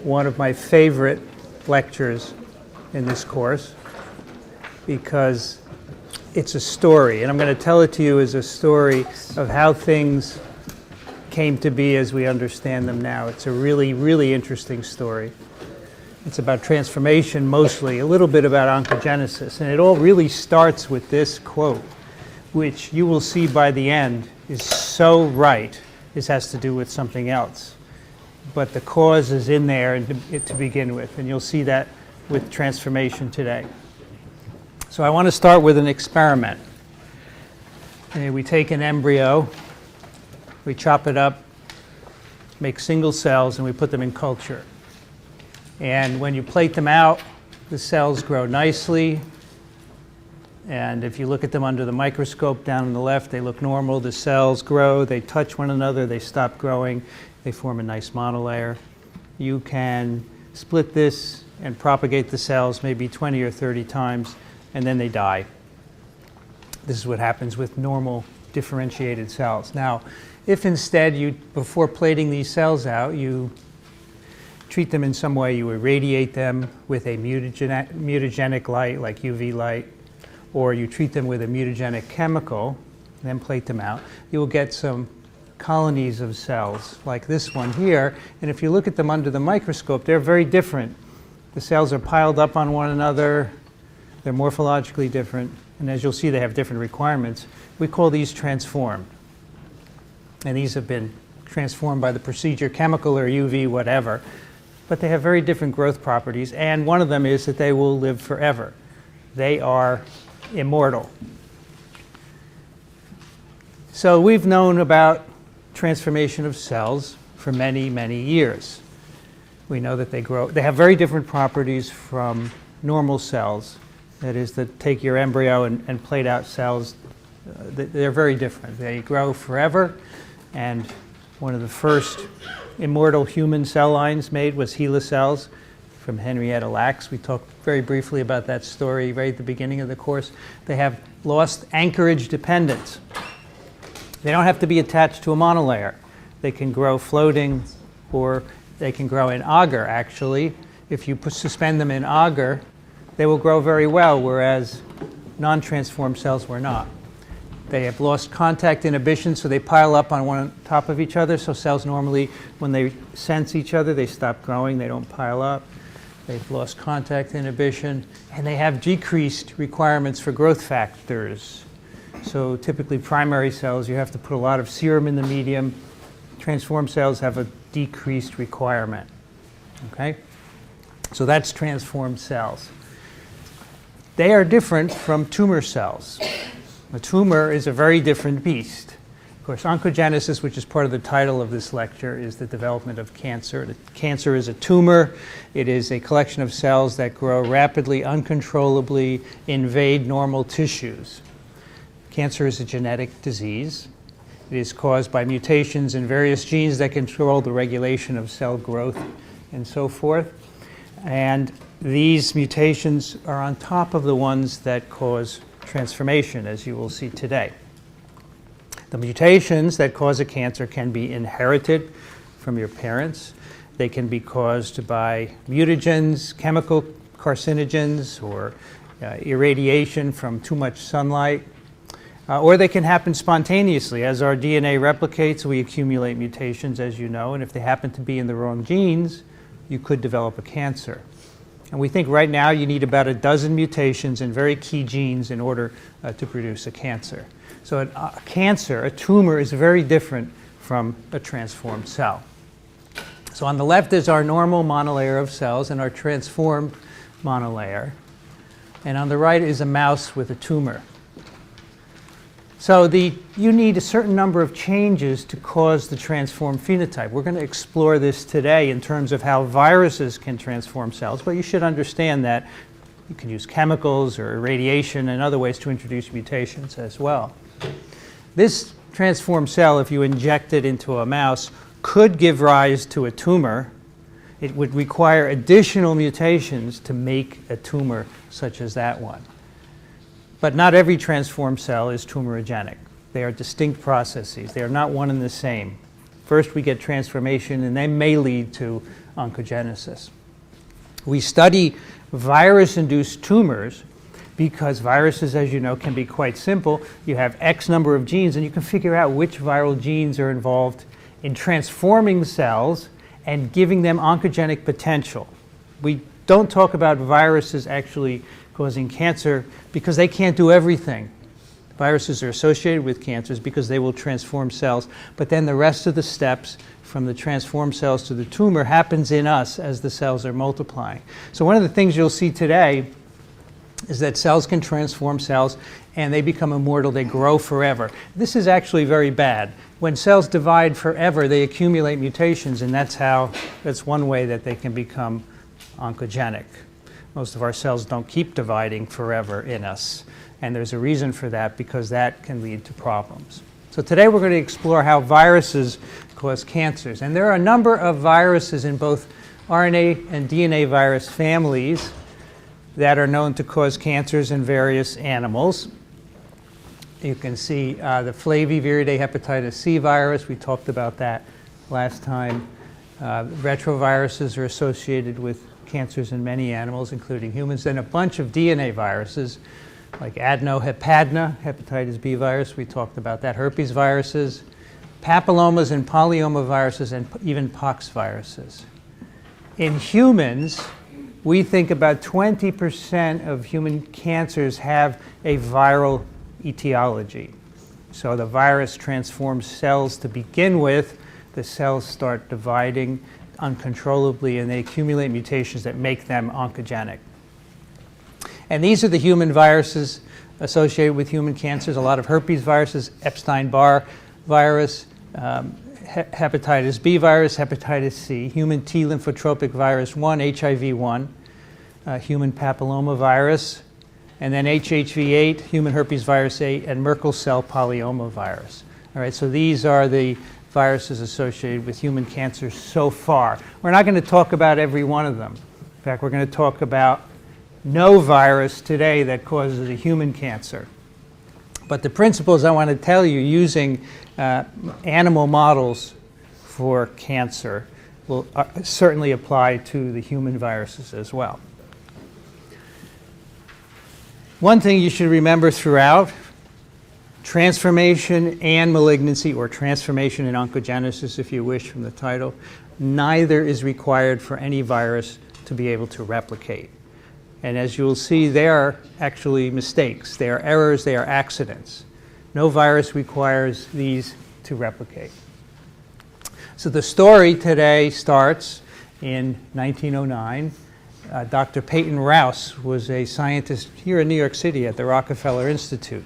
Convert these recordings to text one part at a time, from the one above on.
one of my favorite lectures in this course because it's a story, and I'm going to tell it to you as a story of how things came to be as we understand them now. It's a really, really interesting story. It's about transformation mostly, a little bit about oncogenesis, and it all really starts with this quote, which you will see by the end is so right. This has to do with something else. But the cause is in there to begin with, and you'll see that with transformation today. So I want to start with an experiment. We take an embryo, we chop it up, make single cells, and we put them in culture. And when you plate them out, the cells grow nicely. And if you look at them under the microscope down on the left, they look normal. The cells grow, they touch one another, they stop growing, they form a nice monolayer. You can split this and propagate the cells maybe 20 or 30 times, and then they die. This is what happens with normal differentiated cells. Now, if instead you, before plating these cells out, you treat them in some way, you irradiate them with a mutagenic light like UV light, or you treat them with a mutagenic chemical, and then plate them out, you will get some colonies of cells like this one here. And if you look at them under the microscope, they're very different. The cells are piled up on one another, they're morphologically different, and as you'll see, they have different requirements. We call these transformed. And these have been transformed by the procedure, chemical or UV, whatever. But they have very different growth properties, and one of them is that they will live forever. They are immortal. So we've known about transformation of cells for many, many years. We know that they grow. They have very different properties from normal cells. That is, that take your embryo and plate out cells. They're very different. They grow forever, and one of the first immortal human cell lines made was HeLa cells from Henrietta Lacks. We talked very briefly about that story right at the beginning of the course. They have lost anchorage dependence. They don't have to be attached to a monolayer. They can grow floating, or they can grow in agar, actually. If you suspend them in agar, they will grow very well, whereas non-transformed cells were not. They have lost contact inhibition, so they pile up on one on top of each other. So cells normally, when they sense each other, they stop growing, they don't pile up. They've lost contact inhibition, and they have decreased requirements for growth factors. So typically primary cells, you have to put a lot of serum in the medium. Transformed cells have a decreased requirement. Okay? So that's transformed cells. They are different from tumor cells. A tumor is a very different beast. Of course, oncogenesis, which is part of the title of this lecture, is the development of cancer. Cancer is a tumor. It is a collection of cells that grow rapidly, uncontrollably, invade normal tissues. Cancer is a genetic disease. It is caused by mutations in various genes that control the regulation of cell growth and so forth. And these mutations are on top of the ones that cause transformation, as you will see today. The mutations that cause a cancer can be inherited from your parents. They can be caused by mutagens, chemical carcinogens, or irradiation from too much sunlight. Or they can happen spontaneously. As our DNA replicates, we accumulate mutations, as you know, and if they happen to be in the wrong genes, you could develop a cancer. And we think right now you need about a dozen mutations in very key genes in order to produce a cancer. So a cancer, a tumor, is very different from a transformed cell. So on the left is our normal monolayer of cells and our transformed monolayer. And on the right is a mouse with a tumor. So you need a certain number of changes to cause the transformed phenotype. We're going to explore this today in terms of how viruses can transform cells, but you should understand that you can use chemicals or irradiation and other ways to introduce mutations as well. This transformed cell, if you inject it into a mouse, could give rise to a tumor. It would require additional mutations to make a tumor such as that one. But not every transformed cell is tumorigenic. They are distinct processes. They are not one and the same. First we get transformation, and they may lead to oncogenesis. We study virus-induced tumors because viruses, as you know, can be quite simple. You have X number of genes, and you can figure out which viral genes are involved in transforming cells and giving them oncogenic potential. We don't talk about viruses actually causing cancer because they can't do everything. Viruses are associated with cancers because they will transform cells, but then the rest of the steps from the transformed cells to the tumor happens in us as the cells are multiplying. So one of the things you'll see today is that cells can transform cells and they become immortal, they grow forever. This is actually very bad. When cells divide forever, they accumulate mutations, and that's one way that they can become oncogenic. Most of our cells don't keep dividing forever in us, and there's a reason for that because that can lead to problems. So today we're going to explore how viruses cause cancers, and there are a number of viruses in both RNA and DNA virus families that are known to cause cancers in various animals. You can see the Flaviviridae hepatitis C virus. We talked about that last time. Retroviruses are associated with cancers in many animals, including humans. Then a bunch of DNA viruses, like adenohepadna, hepatitis B virus. We talked about that. Herpes viruses, papillomas and polyoma viruses, and even pox viruses. In humans, we think about 20% of human cancers have a viral etiology. So the virus transforms cells to begin with. The cells start dividing uncontrollably, and they accumulate mutations that make them oncogenic. And these are the human viruses associated with human cancers. A lot of herpes viruses, Epstein-Barr virus, hepatitis B virus, hepatitis C, human T lymphotropic virus 1, HIV-1, human papilloma virus, and then HHV-8, human herpes virus 8, and Merkel cell polyoma virus. All right, so these are the viruses associated with human cancer so far. We're not going to talk about every one of them. In fact, we're going to talk about no virus today that causes a human cancer. But the principles I want to tell you using animal models for cancer will certainly apply to the human viruses as well. One thing you should remember throughout, transformation and malignancy, or transformation and oncogenesis if you wish from the title, neither is required for any virus to be able to replicate. And as you will see, they are actually mistakes. They are errors, they are accidents. No virus requires these to replicate. So the story today starts in 1909. Dr. Peyton Rouse was a scientist here in New York City at the Rockefeller Institute.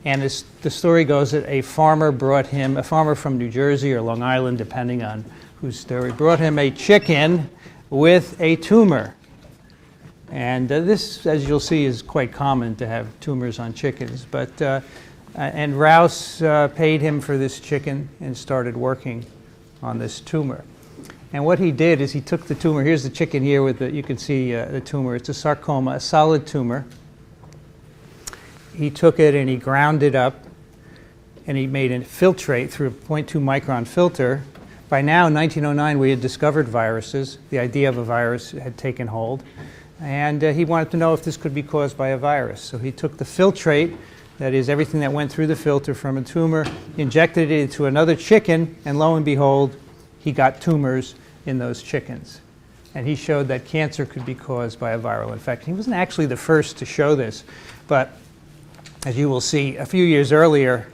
And the story goes that a farmer from New Jersey or Long Island, depending on whose story, brought him a chicken with a tumor. And this, as you'll see, is quite common to have tumors on chickens. And Rouse paid him for this chicken and started working on this tumor. And what he did is he took the tumor. Here's the chicken here with you can see the tumor. It's a sarcoma, a solid tumor. He took it and he ground it up and he made it filtrate through a 0.2 micron filter. By now, in 1909, we had discovered viruses. The idea of a virus had taken hold. And he wanted to know if this could be caused by a virus. So he took the filtrate, that is everything that went through the filter from a tumor, injected it into another chicken, and lo and behold, he got tumors in those chickens. And he showed that cancer could be caused by a viral infection. He wasn't actually the first to show this, but as you will see, a few years earlier,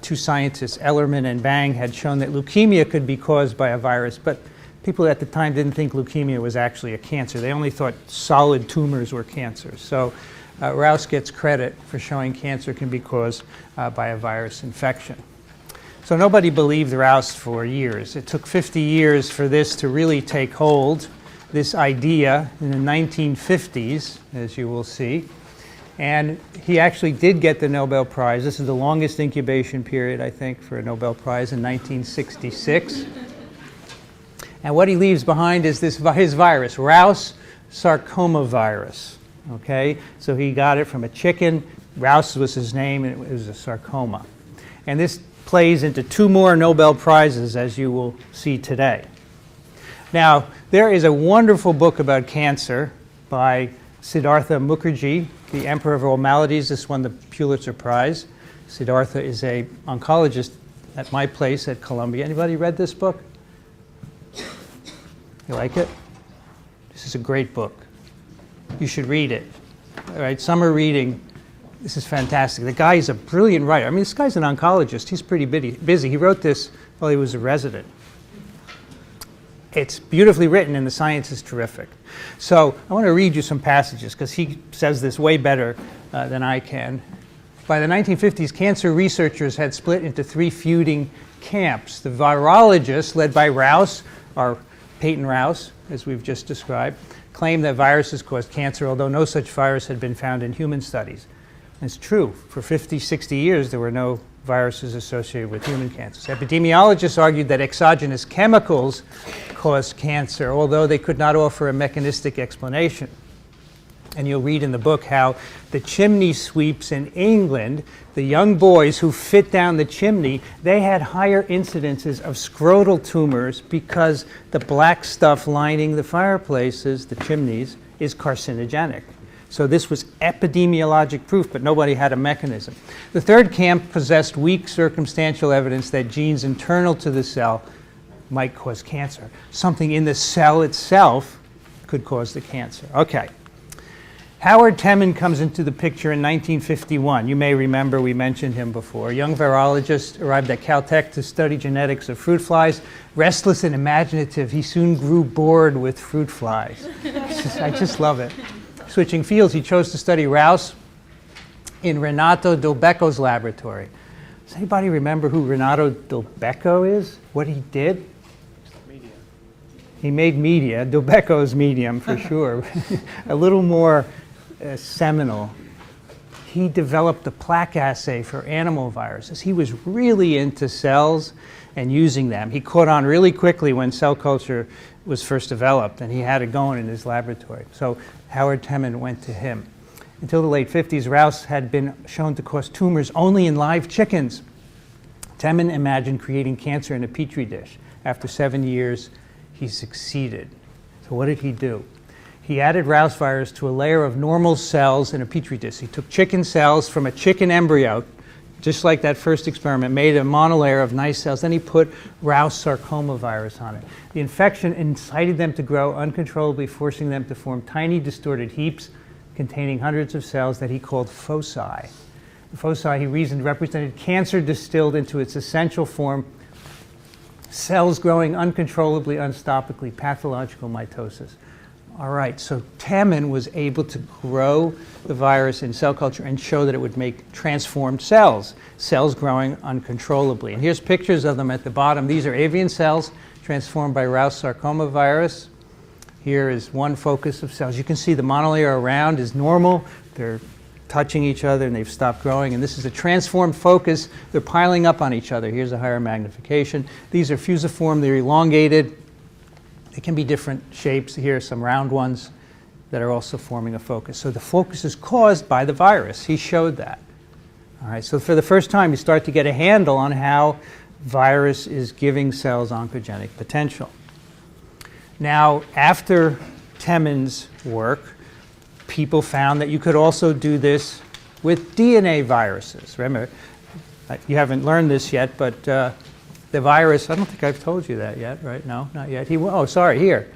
two scientists, Ellerman and Bang, had shown that leukemia could be caused by a virus, but people at the time didn't think leukemia was actually a cancer. They only thought solid tumors were cancers. So Rouse gets credit for showing cancer can be caused by a virus infection. So nobody believed Rouse for years. It took 50 years for this to really take hold, this idea, in the 1950s, as you will see. And he actually did get the Nobel Prize. This is the longest incubation period, I think, for a Nobel Prize in 1966. And what he leaves behind is his virus, Rouse sarcoma virus. Okay? So he got it from a chicken. Rouse was his name, and it was a sarcoma. And this plays into two more Nobel Prizes, as you will see today. Now, there is a wonderful book about cancer by Siddhartha Mukherjee, the Emperor of All Maladies. This won the Pulitzer Prize. Siddhartha is an oncologist at my place at Columbia. Anybody read this book? You like it? This is a great book. You should read it. All right, summer reading. This is fantastic. The guy is a brilliant writer. I mean, this guy's an oncologist. He's pretty busy. He wrote this while he was a resident. It's beautifully written, and the science is terrific. So I want to read you some passages, because he says this way better than I can. By the 1950s, cancer researchers had split into three feuding camps. The virologists, led by Rouse, or Peyton Rouse, as we've just described, claimed that viruses caused cancer, although no such virus had been found in human studies. And it's true. For 50, 60 years, there were no viruses associated with human cancers. Epidemiologists argued that exogenous chemicals caused cancer, although they could not offer a mechanistic explanation. And you'll read in the book how the chimney sweeps in England, the young boys who fit down the chimney, they had higher incidences of scrotal tumors because the black stuff lining the fireplaces, the chimneys, is carcinogenic. So this was epidemiologic proof, but nobody had a mechanism. The third camp possessed weak circumstantial evidence that genes internal to the cell might cause cancer. Something in the cell itself could cause the cancer. Okay. Howard Temin comes into the picture in 1951. You may remember we mentioned him before. A young virologist arrived at Caltech to study genetics of fruit flies. Restless and imaginative, he soon grew bored with fruit flies. I just love it. Switching fields, he chose to study Rouse in Renato Del Becco's laboratory. Does anybody remember who Renato Del Becco is? What he did? Media. He made media. Del Becco's medium, for sure. A little more seminal. He developed the plaque assay for animal viruses. He was really into cells and using them. He caught on really quickly when cell culture was first developed, and he had it going in his laboratory. So Howard Temin went to him. Until the late 50s, Rouse had been shown to cause tumors only in live chickens. Temin imagined creating cancer in a petri dish. After 7 years, he succeeded. So what did he do? He added Rouse virus to a layer of normal cells in a petri dish. He took chicken cells from a chicken embryo, just like that first experiment, made a monolayer of nice cells. Then he put Rouse sarcoma virus on it. The infection incited them to grow uncontrollably, forcing them to form tiny distorted heaps containing hundreds of cells that he called foci. The foci, he reasoned, represented cancer distilled into its essential form, cells growing uncontrollably, unstoppably, pathological mitosis. All right, so Temin was able to grow the virus in cell culture and show that it would make transformed cells, cells growing uncontrollably. And here's pictures of them at the bottom. These are avian cells transformed by Rouse sarcoma virus. Here is one focus of cells. You can see the monolayer around is normal. They're touching each other and they've stopped growing. And this is a transformed focus. They're piling up on each other. Here's a higher magnification. These are fusiform. They're elongated. It can be different shapes. Here are some round ones that are also forming a focus. So the focus is caused by the virus. He showed that. All right, so for the first time, you start to get a handle on how virus is giving cells oncogenic potential. Now, after Temin's work, people found that you could also do this with DNA viruses. Remember, you haven't learned this yet, but the virus, I don't think I've told you that yet, right? No, not yet. Oh, sorry, here.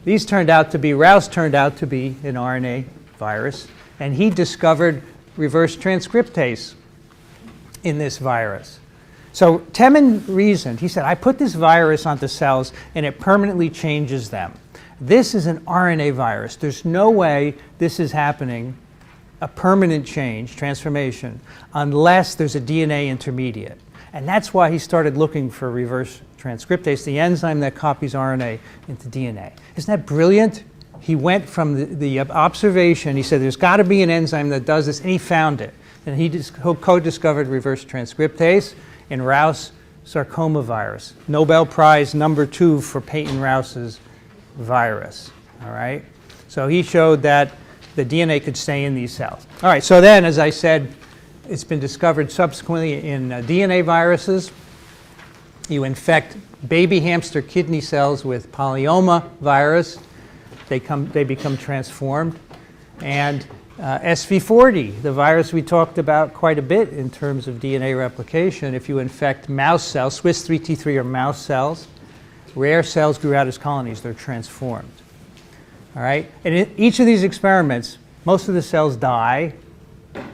These turned out to be, Rouse turned out to be an RNA virus, and he discovered reverse transcriptase in this virus. So Temin reasoned, he said, I put this virus onto cells and it permanently changes them. This is an RNA virus. There's no way this is happening, a permanent change, transformation, unless there's a DNA intermediate. And that's why he started looking for reverse transcriptase, the enzyme that copies RNA into DNA. Isn't that brilliant? He went from the observation, he said there's got to be an enzyme that does this, and he found it. And he co-discovered reverse transcriptase in Rouse sarcoma virus. Nobel Prize #2 for Peyton Rouse's virus. All right? So he showed that the DNA could stay in these cells. All right, so then, as I said, it's been discovered subsequently in DNA viruses. You infect baby hamster kidney cells with polyoma virus, they become transformed. And SV40, the virus we talked about quite a bit in terms of DNA replication, if you infect mouse cells, Swiss 3T3 are mouse cells, rare cells grew out as colonies, they're transformed. All right? And in each of these experiments, most of the cells die,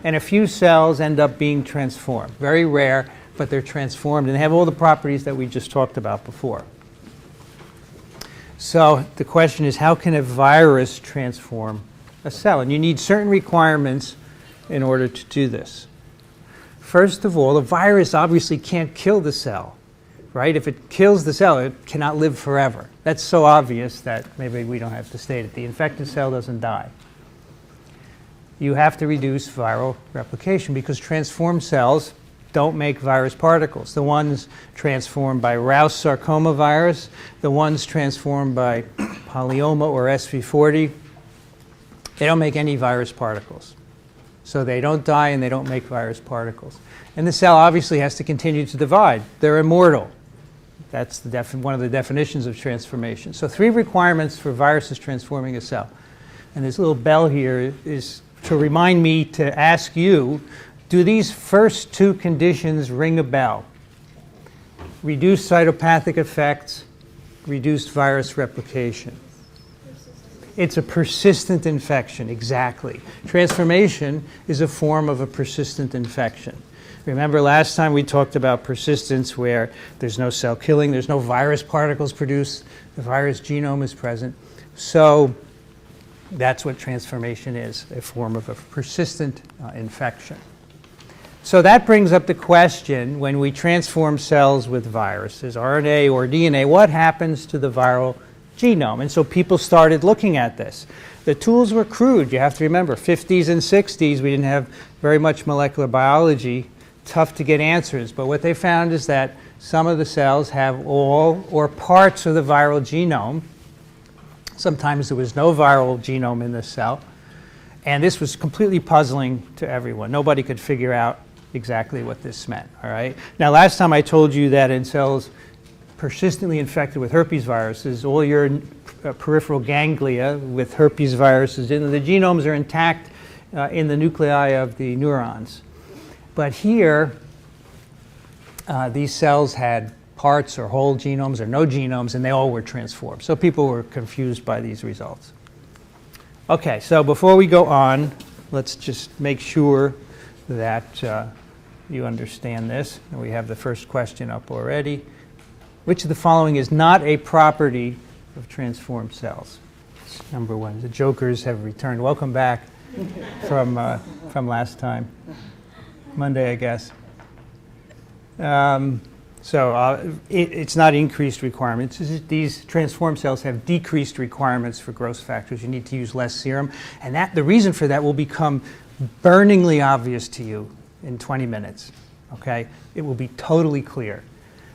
and a few cells end up being transformed. Very rare, but they're transformed, and they have all the properties that we just talked about before. So the question is, how can a virus transform a cell? And you need certain requirements in order to do this. First of all, a virus obviously can't kill the cell, right? If it kills the cell, it cannot live forever. That's so obvious that maybe we don't have to state it. The infected cell doesn't die. You have to reduce viral replication because transformed cells don't make virus particles. The ones transformed by Rouse sarcoma virus, the ones transformed by polyoma or SV40, they don't make any virus particles. So they don't die and they don't make virus particles. And the cell obviously has to continue to divide. They're immortal. That's one of the definitions of transformation. So 3 requirements for viruses transforming a cell. And this little bell here is to remind me to ask you, do these first 2 conditions ring a bell? Reduced cytopathic effects, reduced virus replication. It's a persistent infection, exactly. Transformation is a form of a persistent infection. Remember last time we talked about persistence where there's no cell killing, there's no virus particles produced, the virus genome is present. So that's what transformation is, a form of a persistent infection. So that brings up the question, when we transform cells with viruses, RNA or DNA, what happens to the viral genome? And so people started looking at this. The tools were crude. You have to remember, 50s and 60s, we didn't have very much molecular biology, tough to get answers. But what they found is that some of the cells have all or parts of the viral genome. Sometimes there was no viral genome in the cell. And this was completely puzzling to everyone. Nobody could figure out exactly what this meant, all right? Now, last time I told you that in cells persistently infected with herpes viruses, all your peripheral ganglia with herpes viruses in the genomes are intact in the nuclei of the neurons. But here, these cells had parts or whole genomes or no genomes, and they all were transformed. So people were confused by these results. Okay, so before we go on, let's just make sure that you understand this. And we have the first question up already. Which of the following is not a property of transformed cells? That's number 1. The jokers have returned. Welcome back from last time. Monday, I guess. It's not increased requirements. These transformed cells have decreased requirements for growth factors. You need to use less serum. And the reason for that will become burningly obvious to you in 20 minutes. Okay? It will be totally clear.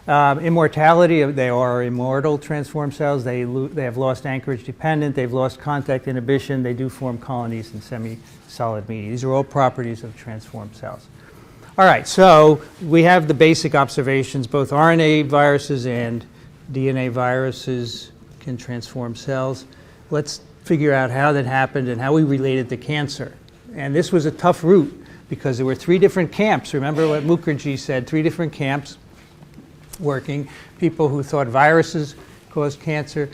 Immortality, they are immortal transformed cells. They have lost anchorage dependent. They've lost contact inhibition. They do form colonies in semi-solid media. These are all properties of transformed cells. All right, so we have the basic observations. Both RNA viruses and DNA viruses can transform cells. Let's figure out how that happened and how we relate it to cancer. And this was a tough route because there were 3 different camps. Remember what Mukherjee said, 3 different camps working. People who thought viruses caused cancer,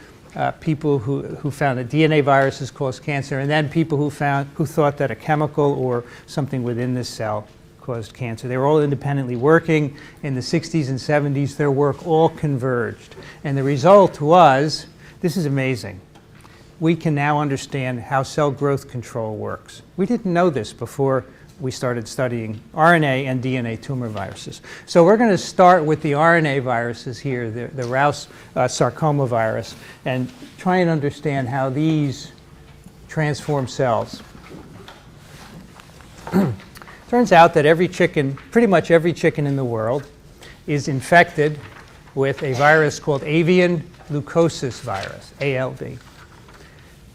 people who found that DNA viruses caused cancer, and then people who thought that a chemical or something within the cell caused cancer. They were all independently working. In the 60s and 70s, their work all converged. And the result was, this is amazing. We can now understand how cell growth control works. We didn't know this before we started studying RNA and DNA tumor viruses. So we're going to start with the RNA viruses here, the Rouse sarcoma virus, and try and understand how these transform cells. Turns out that pretty much every chicken in the world is infected with a virus called avian leukosis virus, ALV.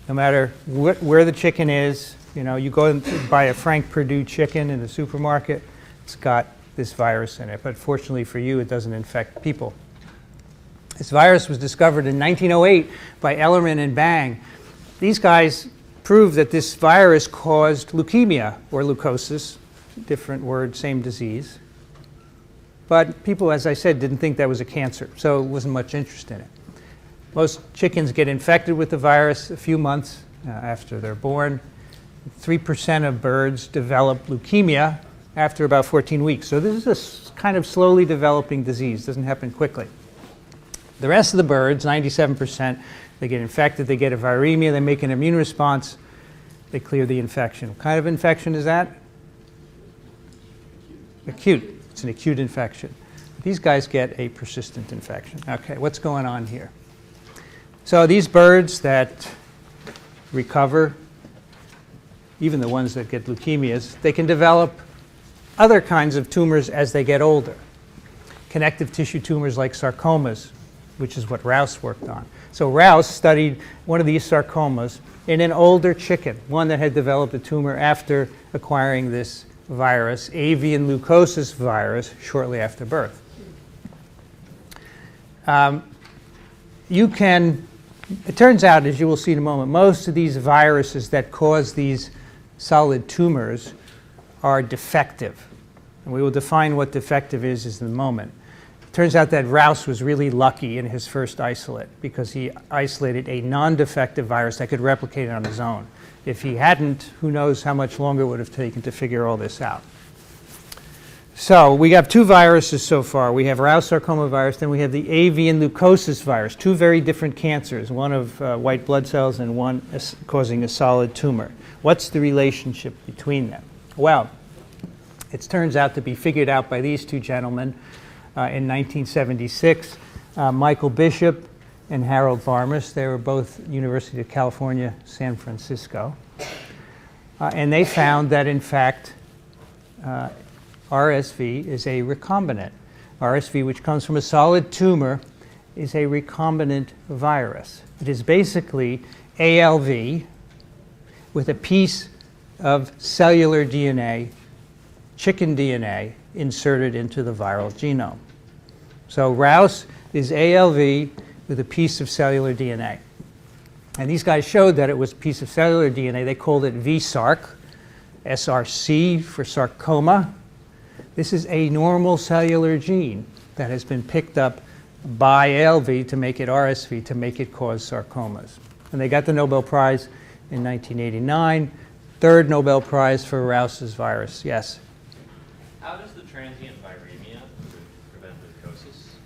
No matter where the chicken is, you go and buy a Frank Perdue chicken in the supermarket, it's got this virus in it. But fortunately for you, it doesn't infect people. This virus was discovered in 1908 by Ellerman and Bang. These guys proved that this virus caused leukemia or leukosis, different word, same disease. But people, as I said, didn't think that was a cancer, so there wasn't much interest in it. Most chickens get infected with the virus a few months after they're born. 3% of birds develop leukemia after about 14 weeks. So this is a kind of slowly developing disease. It doesn't happen quickly. The rest of the birds, 97%, they get infected, they get a viremia, they make an immune response, they clear the infection. What kind of infection is that? Acute. It's an acute infection. These guys get a persistent infection. Okay, what's going on here? So these birds that recover, even the ones that get leukemias, they can develop other kinds of tumors as they get older. Connective tissue tumors like sarcomas, which is what Rouse worked on. So Rouse studied one of these sarcomas in an older chicken, one that had developed a tumor after acquiring this virus, avian leukosis virus, shortly after birth. It turns out, as you will see in a moment, most of these viruses that cause these solid tumors are defective. And we will define what defective is in a moment. It turns out that Rouse was really lucky in his first isolate because he isolated a non-defective virus that could replicate on his own. If he hadn't, who knows how much longer it would have taken to figure all this out. So we have two viruses so far. We have Rouse sarcoma virus, then we have the avian leukosis virus, two very different cancers, one of white blood cells and one causing a solid tumor. What's the relationship between them? Well, it turns out to be figured out by these two gentlemen in 1976, Michael Bishop and Harold Varmus. They were both University of California, San Francisco. And they found that, in fact, RSV is a recombinant. RSV, which comes from a solid tumor, is a recombinant virus. It is basically ALV with a piece of cellular DNA, chicken DNA, inserted into the viral genome. So Rouse is ALV with a piece of cellular DNA. And these guys showed that it was a piece of cellular DNA. They called it VSARC, SRC for sarcoma. This is a normal cellular gene that has been picked up by ALV to make it RSV, to make it cause sarcomas. And they got the Nobel Prize in 1989, third Nobel Prize for Rouse's virus. Yes? How does the transient viremia prevent leukosis?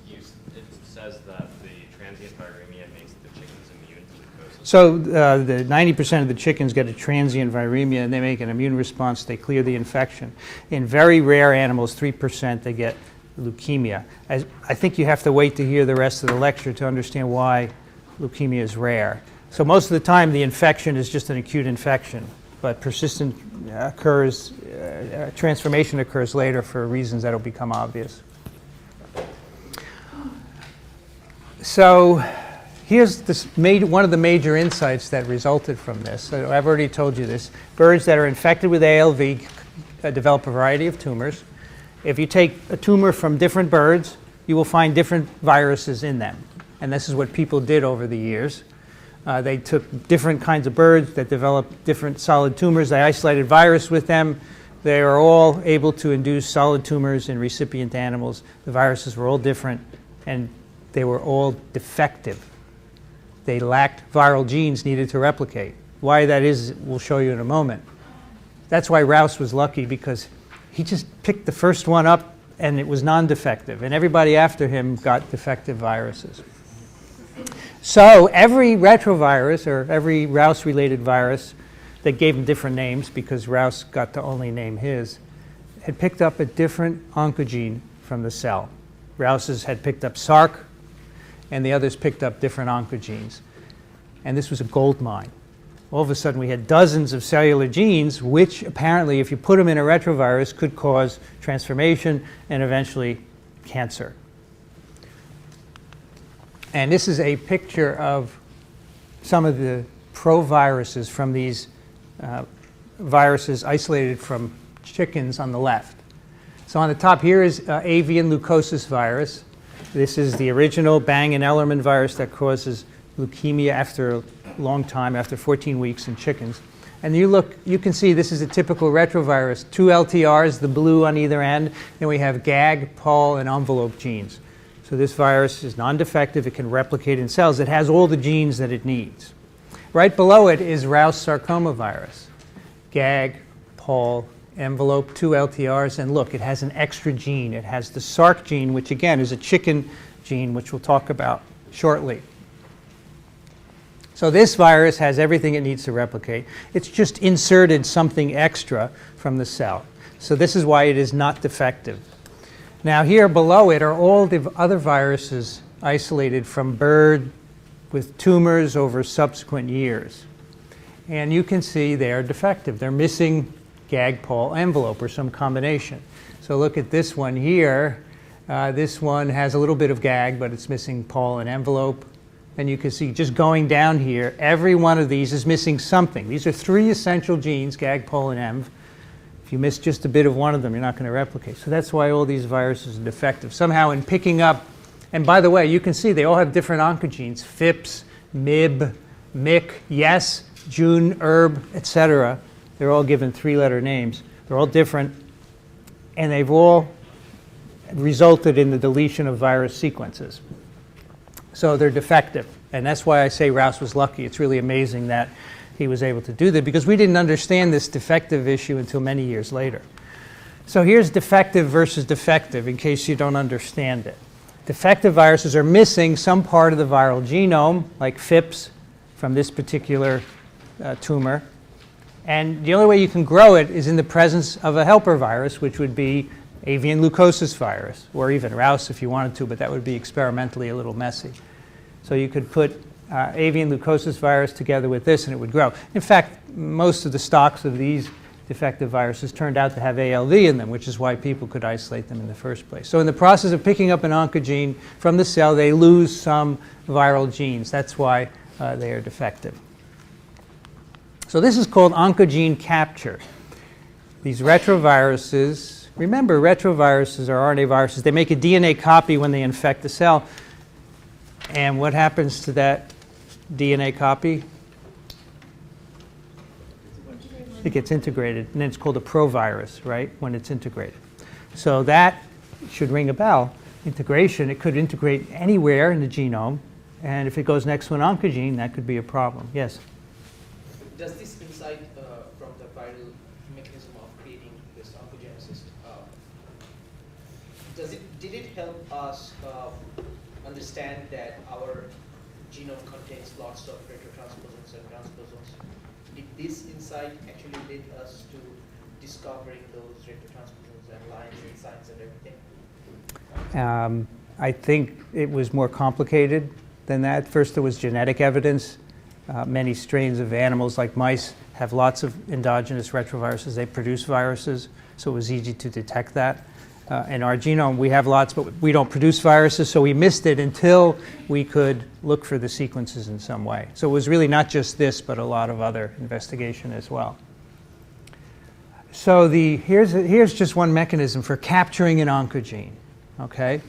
It says that the transient viremia makes the chickens immune to leukosis. So the 90% of the chickens get a transient viremia, and they make an immune response. They clear the infection. In very rare animals, 3%, they get leukemia. I think you have to wait to hear the rest of the lecture to understand why leukemia is rare. So most of the time, the infection is just an acute infection, but persistent occurs, transformation occurs later for reasons that will become obvious. So here's one of the major insights that resulted from this. So I've already told you this. Birds that are infected with ALV develop a variety of tumors. If you take a tumor from different birds, you will find different viruses in them. And this is what people did over the years. They took different kinds of birds that developed different solid tumors. They isolated virus with them. They are all able to induce solid tumors in recipient animals. The viruses were all different, and they were all defective. They lacked viral genes needed to replicate. Why that is, we'll show you in a moment. That's why Rouse was lucky, because he just picked the first one up, and it was non-defective. And everybody after him got defective viruses. So every retrovirus, or every Rouse-related virus, that gave him different names because Rouse got to only name his, had picked up a different oncogene from the cell. Rouse's had picked up SARC, and the others picked up different oncogenes. And this was a gold mine. All of a sudden, we had dozens of cellular genes, which apparently, if you put them in a retrovirus, could cause transformation and eventually cancer. And this is a picture of some of the proviruses from these viruses isolated from chickens on the left. So on the top here is avian leukosis virus. This is the original Bang and Ellerman virus that causes leukemia after a long time, after 14 weeks in chickens. And you can see this is a typical retrovirus. 2 LTRs, the blue on either end, and we have GAG, Pol, and envelope genes. So this virus is non-defective. It can replicate in cells. It has all the genes that it needs. Right below it is Rous sarcoma virus. GAG, Pol, envelope, 2 LTRs, and look, it has an extra gene. It has the Sarc gene, which again is a chicken gene, which we'll talk about shortly. So this virus has everything it needs to replicate. It's just inserted something extra from the cell. So this is why it is not defective. Now here below it are all the other viruses isolated from bird with tumors over subsequent years. And you can see they're defective. They're missing GAG, Pol, envelope, or some combination. So look at this one here. This one has a little bit of GAG, but it's missing Pol and envelope. And you can see just going down here, every one of these is missing something. These are 3 essential genes, GAG, Pol, and env. If you miss just a bit of one of them, you're not going to replicate. So that's why all these viruses are defective. Somehow in picking up, and by the way, you can see they all have different oncogenes, FIPS, MIB, MIC, YES, Jun, ERB, etc. They're all given 3-letter names. They're all different, and they've all resulted in the deletion of virus sequences. So they're defective, and that's why I say Rous was lucky. It's really amazing that he was able to do that, because we didn't understand this defective issue until many years later. So here's defective versus defective, in case you don't understand it. Defective viruses are missing some part of the viral genome, like FIPS from this particular tumor. And the only way you can grow it is in the presence of a helper virus, which would be avian leukosis virus, or even Rous if you wanted to, but that would be experimentally a little messy. So you could put avian leukosis virus together with this and it would grow. In fact, most of the stocks of these defective viruses turned out to have ALV in them, which is why people could isolate them in the first place. So in the process of picking up an oncogene from the cell, they lose some viral genes. That's why they are defective. So this is called oncogene capture. These retroviruses, remember retroviruses are RNA viruses. They make a DNA copy when they infect the cell. And what happens to that DNA copy? It gets integrated, and then it's called a provirus, right, when it's integrated. So that should ring a bell. Integration, it could integrate anywhere in the genome, and if it goes next to an oncogene, that could be a problem. Yes? Does this insight from the viral mechanism of creating this oncogenesis, did it help us understand that our genome contains lots of retrotransposons and transposons? Did this insight actually lead us to discovering those retrotransposons and lines and signs and everything? I think it was more complicated than that. First, there was genetic evidence. Many strains of animals, like mice, have lots of endogenous retroviruses. They produce viruses, so it was easy to detect that. In our genome, we have lots, but we don't produce viruses, so we missed it until we could look for the sequences in some way. So it was really not just this, but a lot of other investigation as well. So here's just one mechanism for capturing an oncogene, okay?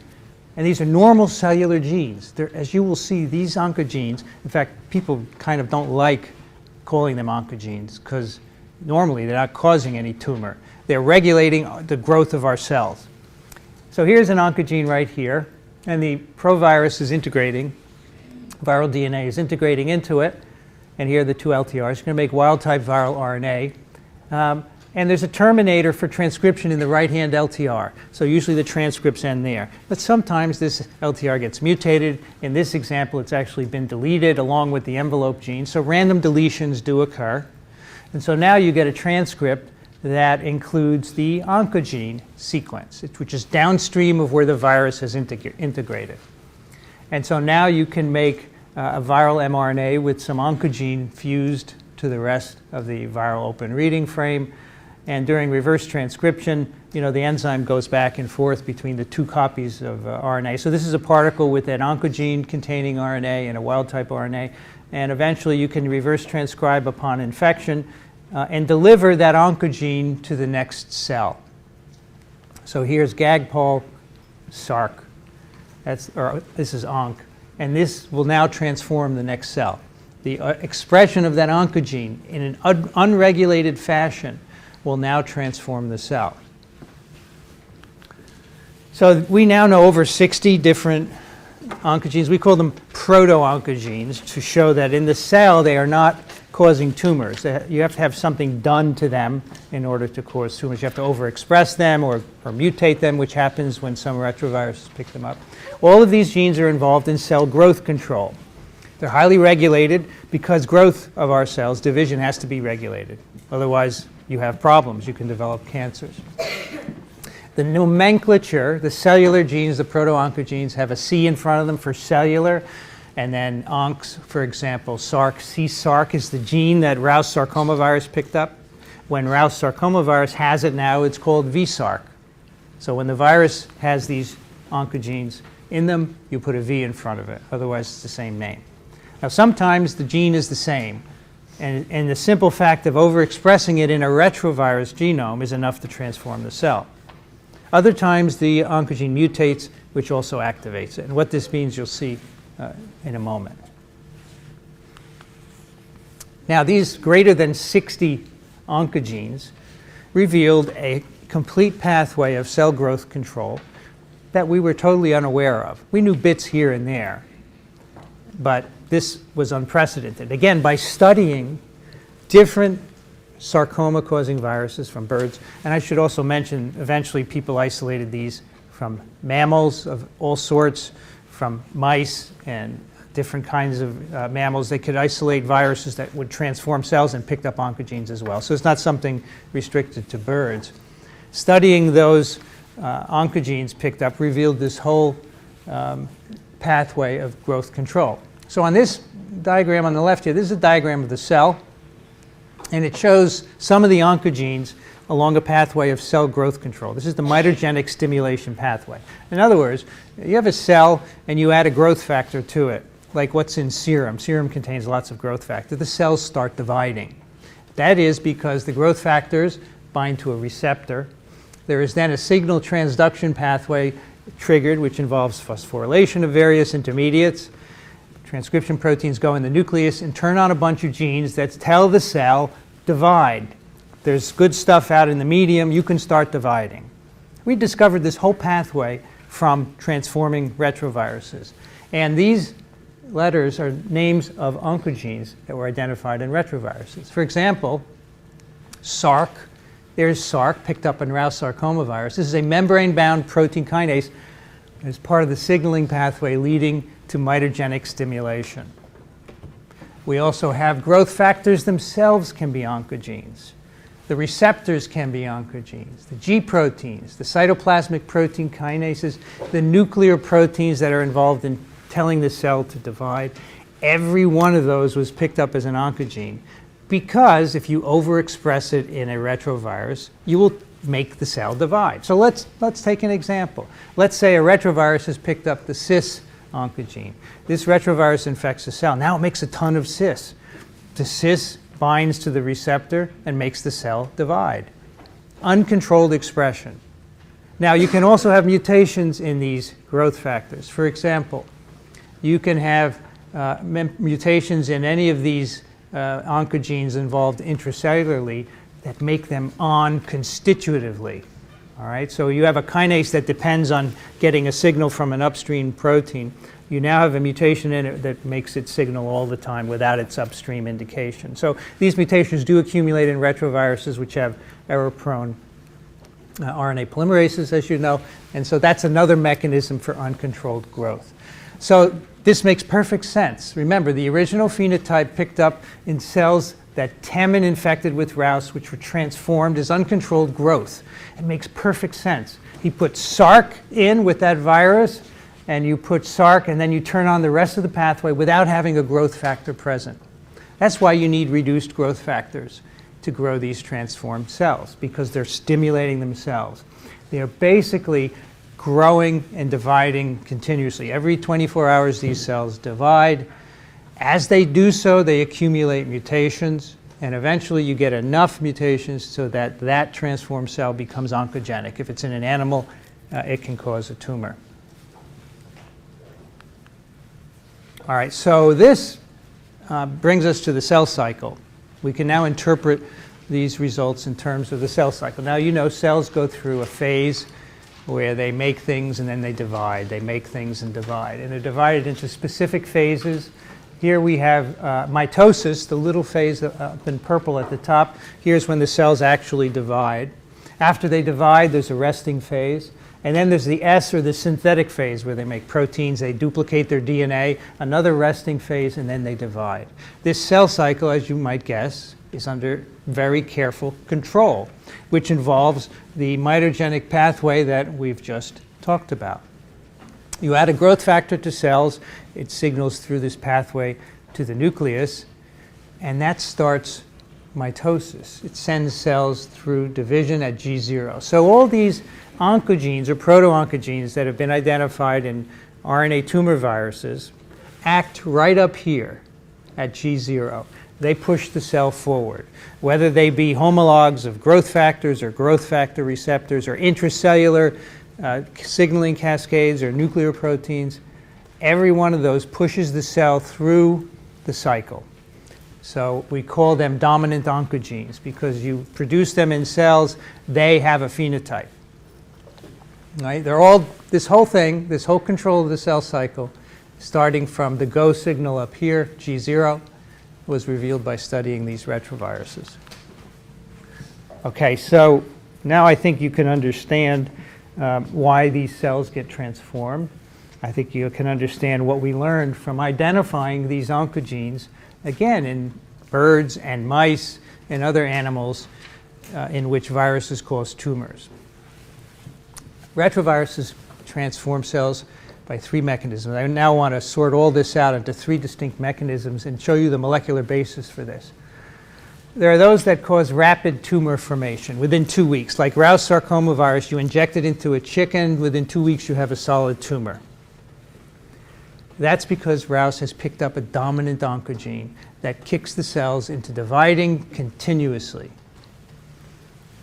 And these are normal cellular genes. As you will see, these oncogenes, in fact, people kind of don't like calling them oncogenes because normally they're not causing any tumor. They're regulating the growth of our cells. So here's an oncogene right here, and the provirus is integrating. Viral DNA is integrating into it, and here are the 2 LTRs. You're going to make wild-type viral RNA. And there's a terminator for transcription in the right-hand LTR. So usually the transcripts end there. But sometimes this LTR gets mutated. In this example, it's actually been deleted along with the envelope gene. So random deletions do occur. And so now you get a transcript that includes the oncogene sequence, which is downstream of where the virus has integrated. And so now you can make a viral mRNA with some oncogene fused to the rest of the viral open reading frame. And during reverse transcription, the enzyme goes back and forth between the 2 copies of RNA. So this is a particle with an oncogene containing RNA and a wild-type RNA. And eventually you can reverse transcribe upon infection and deliver that oncogene to the next cell. So here's GAG, Pol, Sarc. This is onc, and this will now transform the next cell. The expression of that oncogene in an unregulated fashion will now transform the cell. So we now know over 60 different oncogenes. We call them proto-oncogenes to show that in the cell they are not causing tumors. You have to have something done to them in order to cause tumors. You have to overexpress them or mutate them, which happens when some retroviruses pick them up. All of these genes are involved in cell growth control. They're highly regulated because growth of our cells, division, has to be regulated. Otherwise, you have problems. You can develop cancers. The nomenclature, the cellular genes, the proto-oncogenes, have a C in front of them for cellular. And then oncs, for example, Sarc, C-Sarc is the gene that Rous sarcomavirus picked up. When Rous sarcomavirus has it now, it's called V-Sarc. So when the virus has these oncogenes in them, you put a V in front of it. Otherwise, it's the same name. Now, sometimes the gene is the same, and the simple fact of overexpressing it in a retrovirus genome is enough to transform the cell. Other times, the oncogene mutates, which also activates it. And what this means, you'll see in a moment. Now, these greater than 60 oncogenes revealed a complete pathway of cell growth control that we were totally unaware of. We knew bits here and there, but this was unprecedented. Again, by studying different sarcoma-causing viruses from birds, and I should also mention, eventually people isolated these from mammals of all sorts, from mice and different kinds of mammals. They could isolate viruses that would transform cells and picked up oncogenes as well. So it's not something restricted to birds. Studying those oncogenes picked up revealed this whole pathway of growth control. So on this diagram on the left here, this is a diagram of the cell, and it shows some of the oncogenes along a pathway of cell growth control. This is the mitogenic stimulation pathway. In other words, you have a cell and you add a growth factor to it, like what's in serum. Serum contains lots of growth factor. The cells start dividing. That is because the growth factors bind to a receptor. There is then a signal transduction pathway triggered, which involves phosphorylation of various intermediates. Transcription proteins go in the nucleus and turn on a bunch of genes that tell the cell, divide. There's good stuff out in the medium, you can start dividing. We discovered this whole pathway from transforming retroviruses. And these letters are names of oncogenes that were identified in retroviruses. For example, Sarc, there's Sarc picked up in Rous sarcomavirus. This is a membrane-bound protein kinase as part of the signaling pathway leading to mitogenic stimulation. We also have growth factors themselves can be oncogenes. The receptors can be oncogenes. The G proteins, the cytoplasmic protein kinases, the nuclear proteins that are involved in telling the cell to divide. Every one of those was picked up as an oncogene because if you overexpress it in a retrovirus, you will make the cell divide. So let's take an example. Let's say a retrovirus has picked up the cis oncogene. This retrovirus infects the cell. Now it makes a ton of cis. The cis binds to the receptor and makes the cell divide. Uncontrolled expression. Now you can also have mutations in these growth factors. For example, you can have mutations in any of these oncogenes involved intracellularly that make them on constitutively. All right, so you have a kinase that depends on getting a signal from an upstream protein. You now have a mutation in it that makes it signal all the time without its upstream indication. So these mutations do accumulate in retroviruses, which have error-prone RNA polymerases, as you know, and so that's another mechanism for uncontrolled growth. So this makes perfect sense. Remember, the original phenotype picked up in cells that Temin infected with Rous, which were transformed as uncontrolled growth. It makes perfect sense. He put Sarc in with that virus, and you put Sarc, and then you turn on the rest of the pathway without having a growth factor present. That's why you need reduced growth factors to grow these transformed cells, because they're stimulating themselves. They are basically growing and dividing continuously. Every 24 hours, these cells divide. As they do so, they accumulate mutations, and eventually you get enough mutations so that that transformed cell becomes oncogenic. If it's in an animal, it can cause a tumor. All right, so this brings us to the cell cycle. We can now interpret these results in terms of the cell cycle. Now, you know, cells go through a phase where they make things and then they divide. They make things and divide. And they're divided into specific phases. Here we have mitosis, the little phase up in purple at the top. Here's when the cells actually divide. After they divide, there's a resting phase. And then there's the S, or the synthetic phase, where they make proteins, they duplicate their DNA, another resting phase, and then they divide. This cell cycle, as you might guess, is under very careful control, which involves the mitogenic pathway that we've just talked about. You add a growth factor to cells, it signals through this pathway to the nucleus, and that starts mitosis. It sends cells through division at G0. So all these oncogenes or proto-oncogenes that have been identified in RNA tumor viruses act right up here at G0. They push the cell forward. Whether they be homologs of growth factors or growth factor receptors or intracellular signaling cascades or nuclear proteins, every one of those pushes the cell through the cycle. So we call them dominant oncogenes because you produce them in cells, they have a phenotype. Right? They're all, this whole thing, this whole control of the cell cycle, starting from the go signal up here, G0, was revealed by studying these retroviruses. Okay, so now I think you can understand why these cells get transformed. I think you can understand what we learned from identifying these oncogenes, again, in birds and mice and other animals in which viruses cause tumors. Retroviruses transform cells by 3 mechanisms. I now want to sort all this out into 3 distinct mechanisms and show you the molecular basis for this. There are those that cause rapid tumor formation within 2 weeks. Like Rouse sarcoma virus, you inject it into a chicken, within 2 weeks you have a solid tumor. That's because Rouse has picked up a dominant oncogene that kicks the cells into dividing continuously.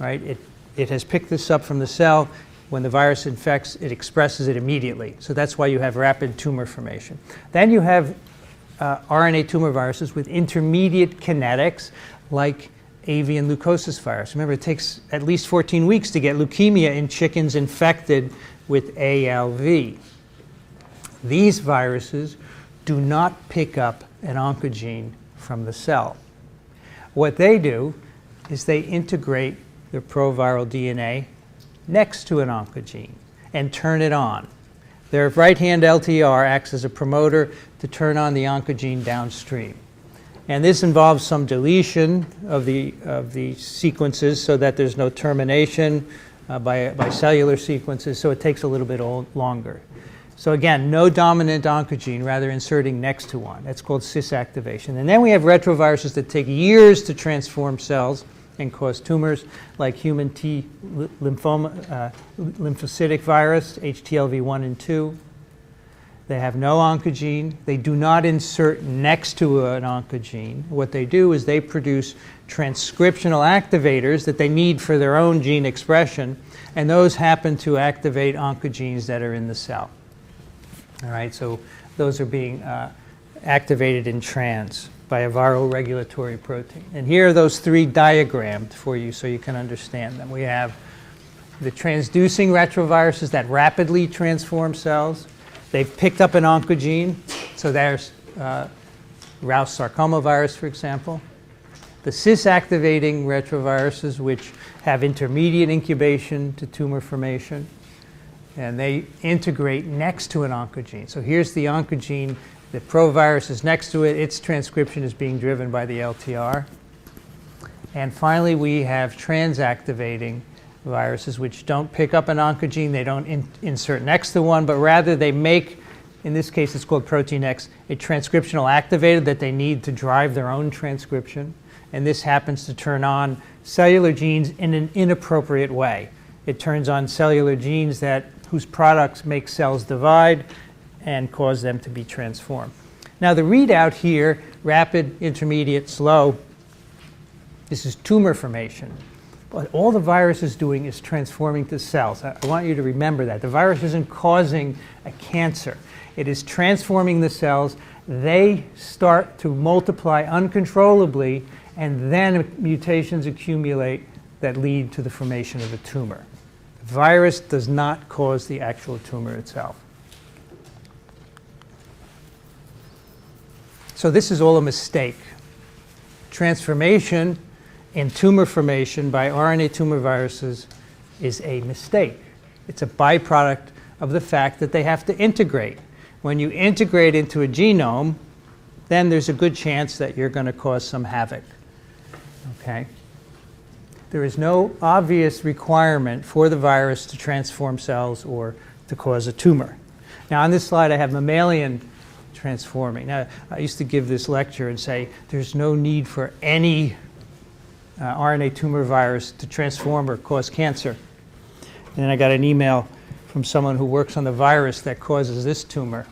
Right? It has picked this up from the cell. When the virus infects, it expresses it immediately. So that's why you have rapid tumor formation. Then you have RNA tumor viruses with intermediate kinetics, like avian leukosis virus. Remember, it takes at least 14 weeks to get leukemia in chickens infected with ALV. These viruses do not pick up an oncogene from the cell. What they do is they integrate their proviral DNA next to an oncogene and turn it on. Their right-hand LTR acts as a promoter to turn on the oncogene downstream. And this involves some deletion of the sequences so that there's no termination by cellular sequences, so it takes a little bit longer. So again, no dominant oncogene, rather inserting next to one. That's called cis activation. And then we have retroviruses that take years to transform cells and cause tumors, like human T lymphocytic virus, HTLV1 and 2. They have no oncogene. They do not insert next to an oncogene. What they do is they produce transcriptional activators that they need for their own gene expression, and those happen to activate oncogenes that are in the cell. All right, so those are being activated in trans by a viral regulatory protein. And here are those 3 diagrammed for you so you can understand them. We have the transducing retroviruses that rapidly transform cells. They've picked up an oncogene, so there's Rouse sarcoma virus, for example. The cis-activating retroviruses, which have intermediate incubation to tumor formation, and they integrate next to an oncogene. So here's the oncogene. The provirus is next to it. Its transcription is being driven by the LTR. And finally, we have transactivating viruses, which don't pick up an oncogene. They don't insert next to one, but rather they make, in this case it's called protein X, a transcriptional activator that they need to drive their own transcription. And this happens to turn on cellular genes in an inappropriate way. It turns on cellular genes whose products make cells divide and cause them to be transformed. Now the readout here, rapid, intermediate, slow, this is tumor formation. But all the virus is doing is transforming the cells. I want you to remember that. The virus isn't causing a cancer. It is transforming the cells they start to multiply uncontrollably, and then mutations accumulate that lead to the formation of a tumor. The virus does not cause the actual tumor itself. So this is all a mistake. Transformation and tumor formation by RNA tumor viruses is a mistake. It's a byproduct of the fact that they have to integrate. When you integrate into a genome, then there's a good chance that you're going to cause some havoc. Okay? There is no obvious requirement for the virus to transform cells or to cause a tumor. Now on this slide I have mammalian transforming. Now I used to give this lecture and say there's no need for any RNA tumor virus to transform or cause cancer. And then I got an email from someone who works on the virus that causes this tumor.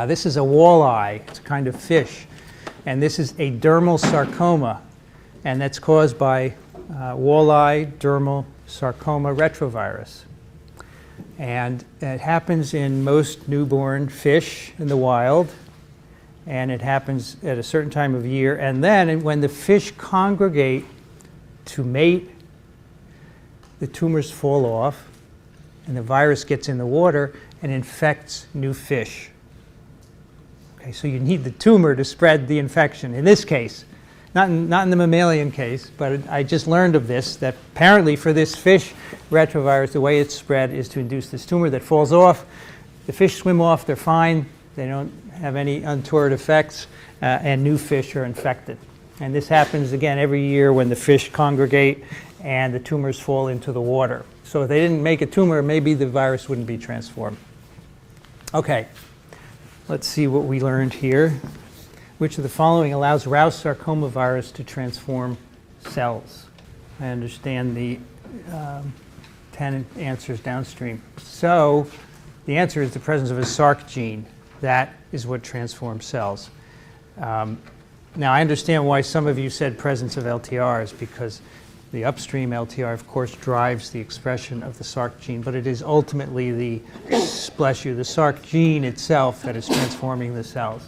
This is a walleye. It's a kind of fish. And this is a dermal sarcoma. And that's caused by walleye dermal sarcoma retrovirus. And it happens in most newborn fish in the wild. And it happens at a certain time of year. And then when the fish congregate to mate, the tumors fall off, and the virus gets in the water and infects new fish. Okay, so you need the tumor to spread the infection. In this case, not in the mammalian case, but I just learned of this, that apparently for this fish retrovirus, the way it's spread is to induce this tumor that falls off. The fish swim off, they're fine, they don't have any untoward effects, and new fish are infected. And this happens again every year when the fish congregate and the tumors fall into the water. So if they didn't make a tumor, maybe the virus wouldn't be transformed. Okay, let's see what we learned here. Which of the following allows Rouse sarcoma virus to transform cells? I understand the 10 answers downstream. So the answer is the presence of a Sark gene. That is what transforms cells. Now I understand why some of you said presence of LTRs, because the upstream LTR, of course, drives the expression of the Sark gene, but it is ultimately the Sark gene itself that is transforming the cells.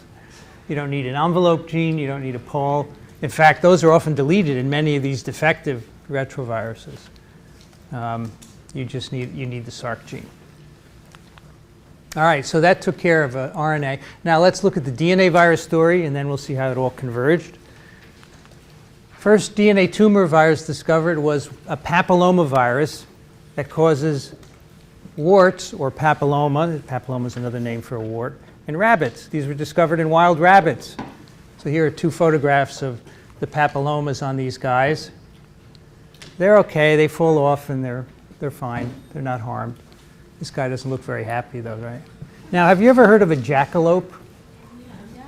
You don't need an envelope gene, you don't need a pol. In fact, those are often deleted in many of these defective retroviruses. You need the Sark gene. All right, so that took care of RNA. Now let's look at the DNA virus story, and then we'll see how it all converged. First DNA tumor virus discovered was a papillomavirus that causes warts, or papilloma. Papilloma is another name for a wart, in rabbits. These were discovered in wild rabbits. So here are two photographs of the papillomas on these guys. They're okay, they fall off and they're fine, they're not harmed. This guy doesn't look very happy though, right? Now, have you ever heard of a jackalope? Yeah.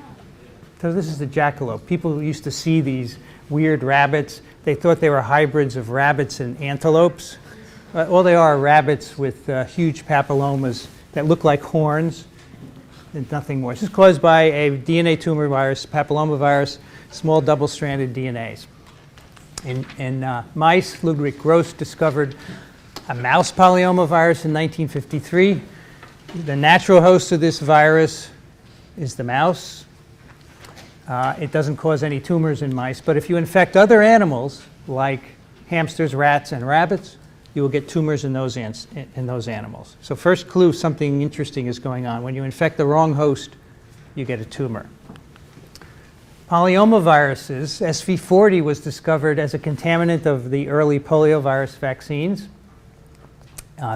So this is the jackalope. People used to see these weird rabbits. They thought they were hybrids of rabbits and antelopes. All they are rabbits with huge papillomas that look like horns. And nothing more. This is caused by a DNA tumor virus, papillomavirus, small double-stranded DNAs. In mice, Ludwig Gross discovered a mouse polyomavirus in 1953. The natural host of this virus is the mouse. It doesn't cause any tumors in mice, but if you infect other animals, like hamsters, rats, and rabbits, you will get tumors in those animals. So first clue, something interesting is going on. When you infect the wrong host, you get a tumor. Polyomaviruses, SV40 was discovered as a contaminant of the early poliovirus vaccines,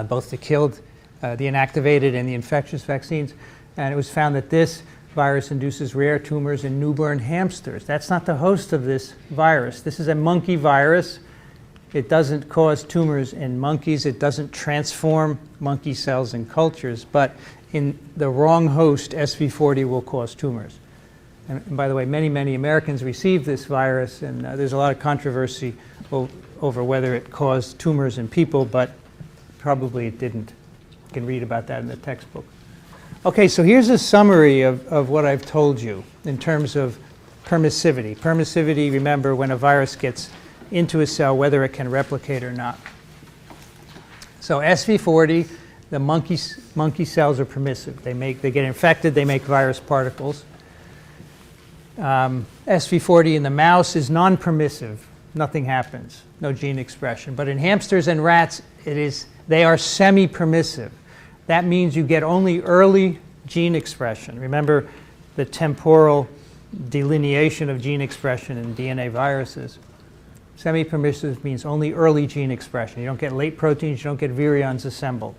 both the killed, the inactivated, and the infectious vaccines. And it was found that this virus induces rare tumors in newborn hamsters. That's not the host of this virus. This is a monkey virus. It doesn't cause tumors in monkeys. It doesn't transform monkey cells in cultures. But in the wrong host, SV40 will cause tumors. And by the way, many, many Americans received this virus, and there's a lot of controversy over whether it caused tumors in people, but probably it didn't. You can read about that in the textbook. Okay, so here's a summary of what I've told you in terms of permissivity. Permissivity, remember, when a virus gets into a cell, whether it can replicate or not. So SV40 The monkey cells are permissive. They get infected, they make virus particles. SV40 in the mouse is non-permissive. Nothing happens, no gene expression. But in hamsters and rats, they are semi-permissive. That means you get only early gene expression. Remember the temporal delineation of gene expression in DNA viruses. Semi-permissive means only early gene expression. You don't get late proteins, you don't get virions assembled.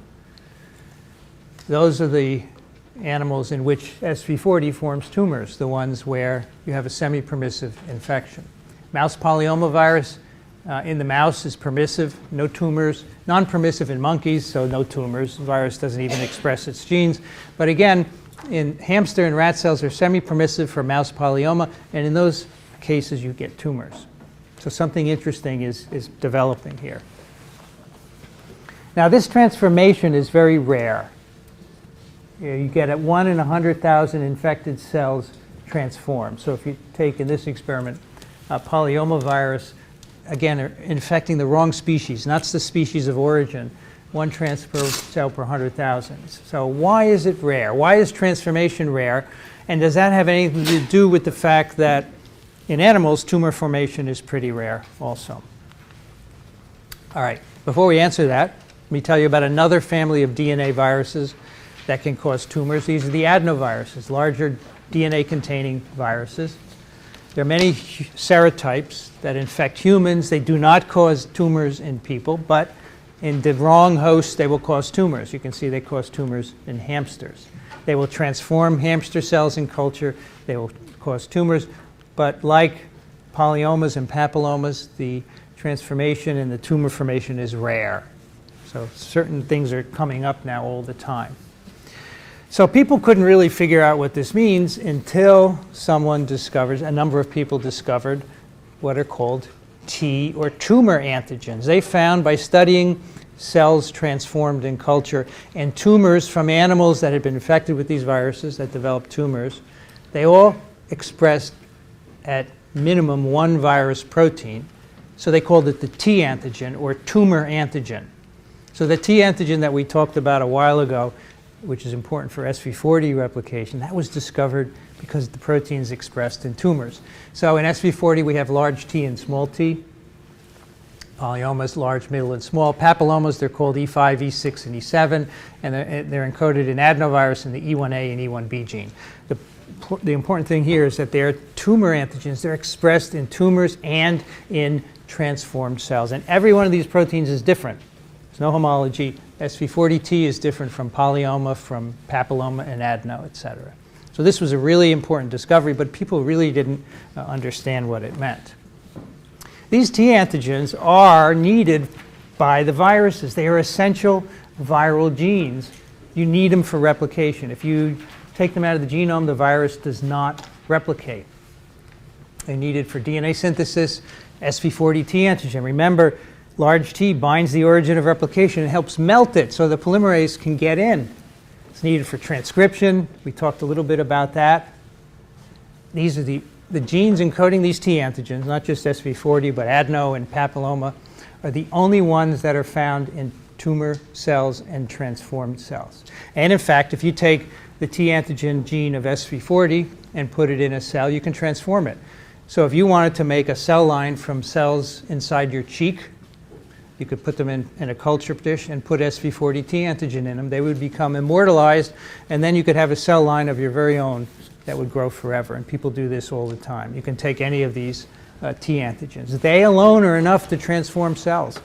Those are the animals in which SV40 forms tumors, the ones where you have a semi-permissive infection. Mouse polyomavirus in the mouse is permissive, no tumors. Non-permissive in monkeys, so no tumors. The virus doesn't even express its genes. But again, in hamster and rat cells, they're semi-permissive for mouse polyoma, and in those cases, you get tumors. So something interesting is developing here. Now, this transformation is very rare. You get at 1 in 100,000 infected cells transform. So if you take, in this experiment, a polyomavirus, again, are infecting the wrong species, not the species of origin, 1 transfer cell per 100,000. So why is it rare? Why is transformation rare? And does that have anything to do with the fact that in animals, tumor formation is pretty rare also? All right, before we answer that, let me tell you about another family of DNA viruses that can cause tumors. These are the adenoviruses, larger DNA-containing viruses. There are many serotypes that infect humans. They do not cause tumors in people, but in the wrong host, they will cause tumors. You can see they cause tumors in hamsters. They will transform hamster cells in culture. They will cause tumors. But like polyomas and papillomas, the transformation and the tumor formation is rare. So certain things are coming up now all the time. So people couldn't really figure out what this means until someone discovers, a number of people discovered what are called T or tumor antigens. They found by studying cells transformed in culture and tumors from animals that had been infected with these viruses that developed tumors, they all expressed at minimum 1 virus protein. So they called it the T antigen or tumor antigen. So the T antigen that we talked about a while ago, which is important for SV40 replication, that was discovered because the protein is expressed in tumors. So in SV40, we have large T and small t. Polyomas, large, middle, and small. Papillomas, they're called E5, E6, and E7, and they're encoded in adenovirus in the E1A and E1B gene. The important thing here is that they're tumor antigens. They're expressed in tumors and in transformed cells. And every one of these proteins is different. There's no homology. SV40T is different from polyoma, from papilloma, and adeno, et cetera. So this was a really important discovery, but people really didn't understand what it meant. These T antigens are needed by the viruses. They are essential viral genes. You need them for replication. If you take them out of the genome, the virus does not replicate. They're needed for DNA synthesis. SV40 T antigen. Remember, large T binds the origin of replication and helps melt it so the polymerase can get in. It's needed for transcription. We talked a little bit about that. These are the genes encoding these T antigens, not just SV40, but adeno and papilloma, are the only ones that are found in tumor cells and transformed cells. And in fact, if you take the T antigen gene of SV40 and put it in a cell, you can transform it. So if you wanted to make a cell line from cells inside your cheek, you could put them in a culture dish and put SV40 T antigen in them. They would become immortalized, and then you could have a cell line of your very own that would grow forever. And people do this all the time. You can take any of these T antigens. They alone are enough to transform cells.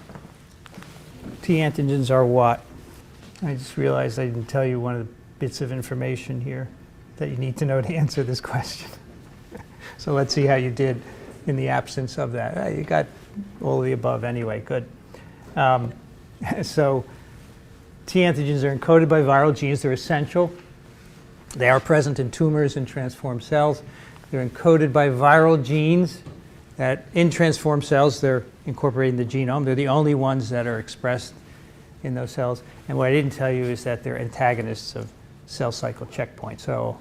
T antigens are what? I just realized I didn't tell you one of the bits of information here that you need to know to answer this question. So let's see how you did in the absence of that. You got all of the above anyway, good. So T antigens are encoded by viral genes. They're essential. They are present in tumors and transformed cells. They're encoded by viral genes that in transformed cells, they're incorporating the genome. They're the only ones that are expressed in those cells. And what I didn't tell you is that they're antagonists of cell cycle checkpoints. So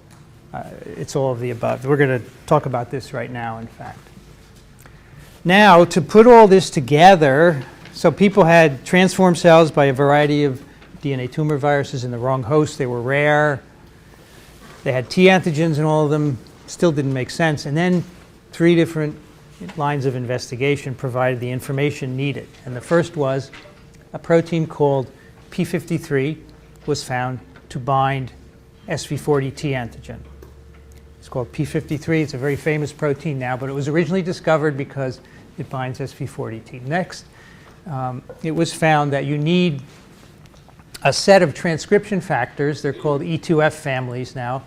it's all of the above. We're going to talk about this right now, in fact. Now, to put all this together, so people had transformed cells by a variety of DNA tumor viruses in the wrong host. They were rare. They had T antigens in all of them. Still didn't make sense. And then 3 different lines of investigation provided the information needed. And the first was a protein called P53 was found to bind SV40 T antigen. It's called P53. It's a very famous protein now, but it was originally discovered because it binds SV40 T. Next, it was found that you need a set of transcription factors, they're called E2F families now,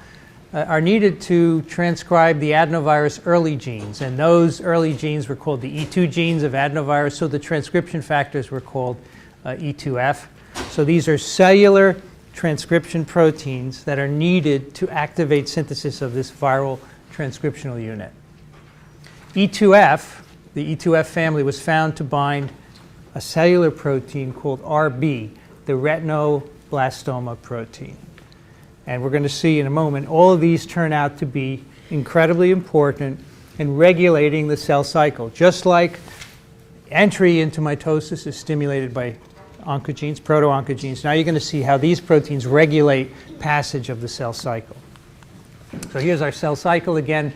are needed to transcribe the adenovirus early genes. And those early genes were called the E2 genes of adenovirus, so the transcription factors were called E2F. So these are cellular transcription proteins that are needed to activate synthesis of this viral transcriptional unit. E2F, the E2F family, was found to bind a cellular protein called RB, the retinoblastoma protein. And we're going to see in a moment, all of these turn out to be incredibly important in regulating the cell cycle. Just like entry into mitosis is stimulated by oncogenes, proto-oncogenes, now you're going to see how these proteins regulate passage of the cell cycle. So here's our cell cycle again,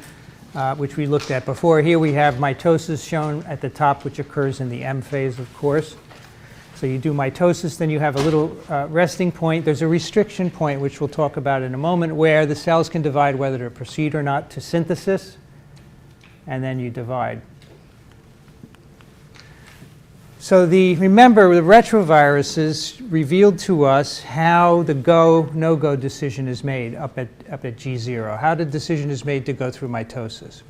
which we looked at before. Here we have mitosis shown at the top, which occurs in the M phase, of course. So you do mitosis, then you have a little resting point. There's a restriction point, which we'll talk about in a moment, where the cells can divide whether to proceed or not to synthesis, and then you divide. So remember, the retroviruses revealed to us how the go, no-go decision is made up at G0, how the decision is made to go through mitosis.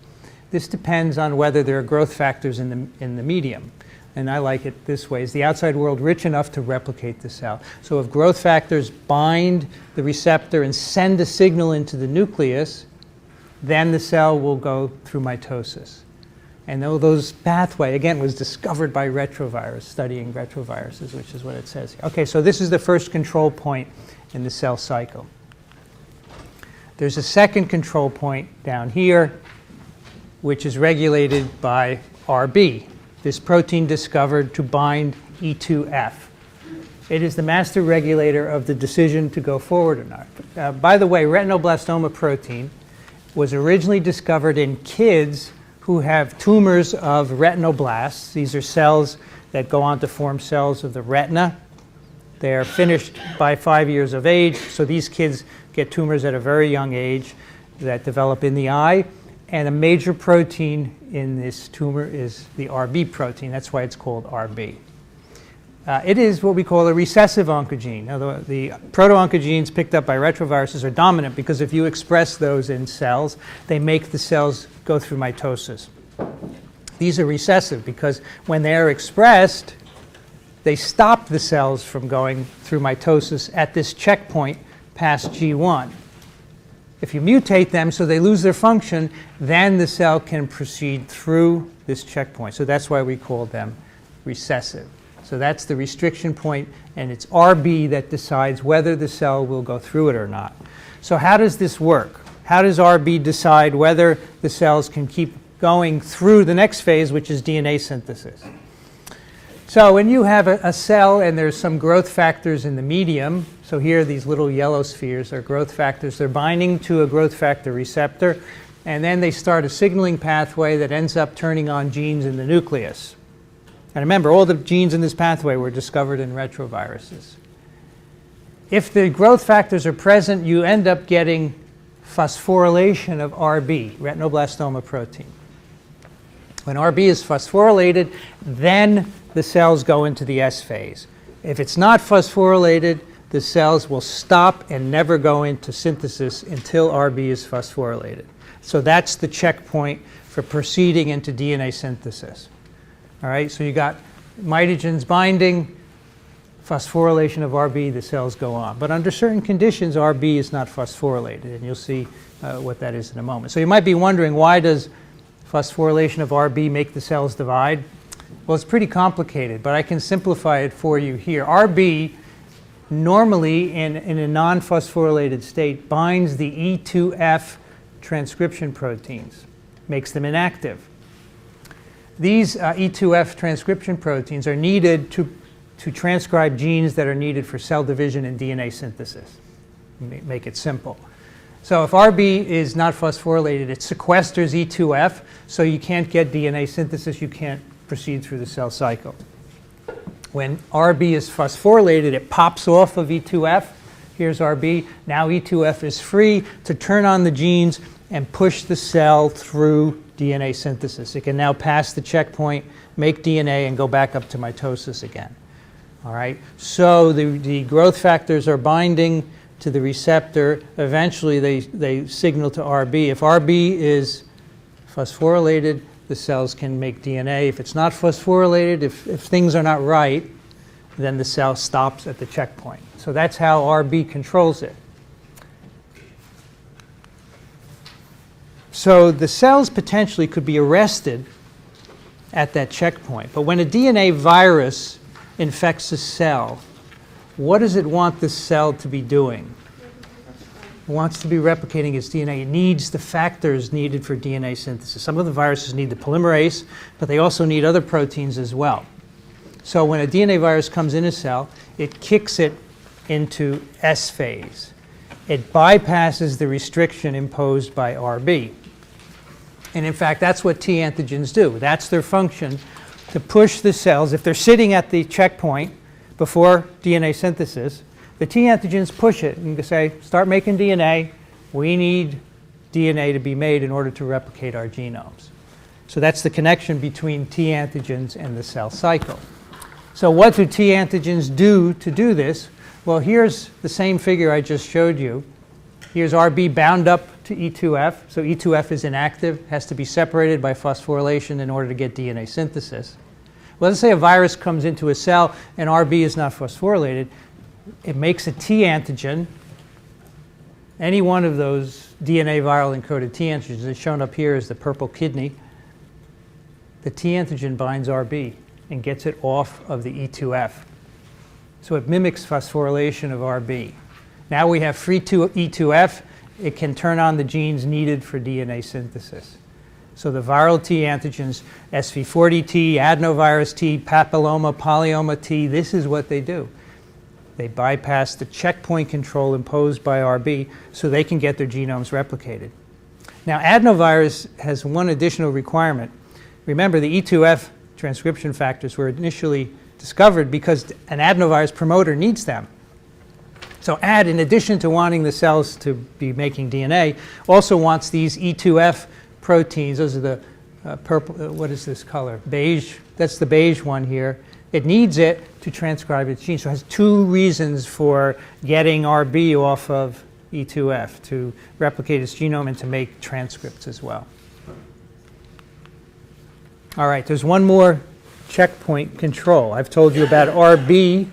This depends on whether there are growth factors in the medium. And I like it this way. Is the outside world rich enough to replicate the cell? So if growth factors bind the receptor and send a signal into the nucleus, then the cell will go through mitosis. And those pathway, again, was discovered by retrovirus, studying retroviruses, which is what it says here. Okay, so this is the first control point in the cell cycle. There's a second control point down here, which is regulated by RB, this protein discovered to bind E2F. It is the master regulator of the decision to go forward or not. By the way, retinoblastoma protein was originally discovered in kids who have tumors of retinoblasts. These are cells that go on to form cells of the retina. They are finished by 5 years of age, so these kids get tumors at a very young age that develop in the eye. And a major protein in this tumor is the RB protein. That's why it's called RB. It is what we call a recessive oncogene. Now, the proto-oncogenes picked up by retroviruses are dominant because if you express those in cells, they make the cells go through mitosis. These are recessive because when they are expressed, they stop the cells from going through mitosis at this checkpoint past G1. If you mutate them so they lose their function, then the cell can proceed through this checkpoint. So that's why we call them recessive. So that's the restriction point, and it's RB that decides whether the cell will go through it or not. So how does this work? How does RB decide whether the cells can keep going through the next phase, which is DNA synthesis? So when you have a cell and there's some growth factors in the medium, so here these little yellow spheres are growth factors. They're binding to a growth factor receptor, and then they start a signaling pathway that ends up turning on genes in the nucleus. And remember, all the genes in this pathway were discovered in retroviruses. If the growth factors are present, you end up getting phosphorylation of RB, retinoblastoma protein. When RB is phosphorylated, then the cells go into the S phase. If it's not phosphorylated, the cells will stop and never go into synthesis until RB is phosphorylated. So that's the checkpoint for proceeding into DNA synthesis. All right, so you got mitogens binding, phosphorylation of RB, the cells go on. But under certain conditions, RB is not phosphorylated, and you'll see what that is in a moment. So you might be wondering, why does phosphorylation of RB make the cells divide? Well, it's pretty complicated, but I can simplify it for you here. RB, normally in a non-phosphorylated state, binds the E2F transcription proteins, makes them inactive. These E2F transcription proteins are needed to to transcribe genes that are needed for cell division and DNA synthesis. Make it simple. So if RB is not phosphorylated, it sequesters E2F, so you can't get DNA synthesis, you can't proceed through the cell cycle. When RB is phosphorylated, it pops off of E2F. Here's RB. Now E2F is free to turn on the genes and push the cell through DNA synthesis. It can now pass the checkpoint, make DNA, and go back up to mitosis again. All right? So the growth factors are binding to the receptor. Eventually, they signal to RB. If RB is phosphorylated, the cells can make DNA. If it's not phosphorylated, if things are not right, then the cell stops at the checkpoint. So that's how RB controls it. So the cells potentially could be arrested at that checkpoint. But when a DNA virus infects a cell, what does it want the cell to be doing? It wants to be replicating its DNA. It needs the factors needed for DNA synthesis. Some of the viruses need the polymerase, but they also need other proteins as well. So when a DNA virus comes in a cell, it kicks it into S phase. It bypasses the restriction imposed by RB. And in fact, that's what T antigens do. That's their function, to push the cells. If they're sitting at the checkpoint before DNA synthesis, the T antigens push it and say, start making DNA. We need DNA to be made in order to replicate our genomes. So that's the connection between T antigens and the cell cycle. So what do T antigens do to do this? Well, here's the same figure I just showed you. Here's RB bound up to E2F. So E2F is inactive, has to be separated by phosphorylation in order to get DNA synthesis. Well, let's say a virus comes into a cell and RB is not phosphorylated. It makes a T antigen. Any one of those DNA viral encoded T antigens is shown up here as the purple kidney. The T antigen binds RB and gets it off of the E2F. So it mimics phosphorylation of RB. Now we have free E2F. It can turn on the genes needed for DNA synthesis. So the viral T antigens, SV40T, adenovirus T, papilloma, polyoma T, this is what they do. They bypass the checkpoint control imposed by RB so they can get their genomes replicated. Now adenovirus has one additional requirement. Remember, the E2F transcription factors were initially discovered because an adenovirus promoter needs them. So AD, in addition to wanting the cells to be making DNA, also wants these E2F proteins. Those are the purple, what is this color? Beige. That's the beige one here. It needs it to transcribe its genes. So it has two reasons for getting RB off of E2F, to replicate its genome and to make transcripts as well. All right, there's one more checkpoint control. I've told you about RB,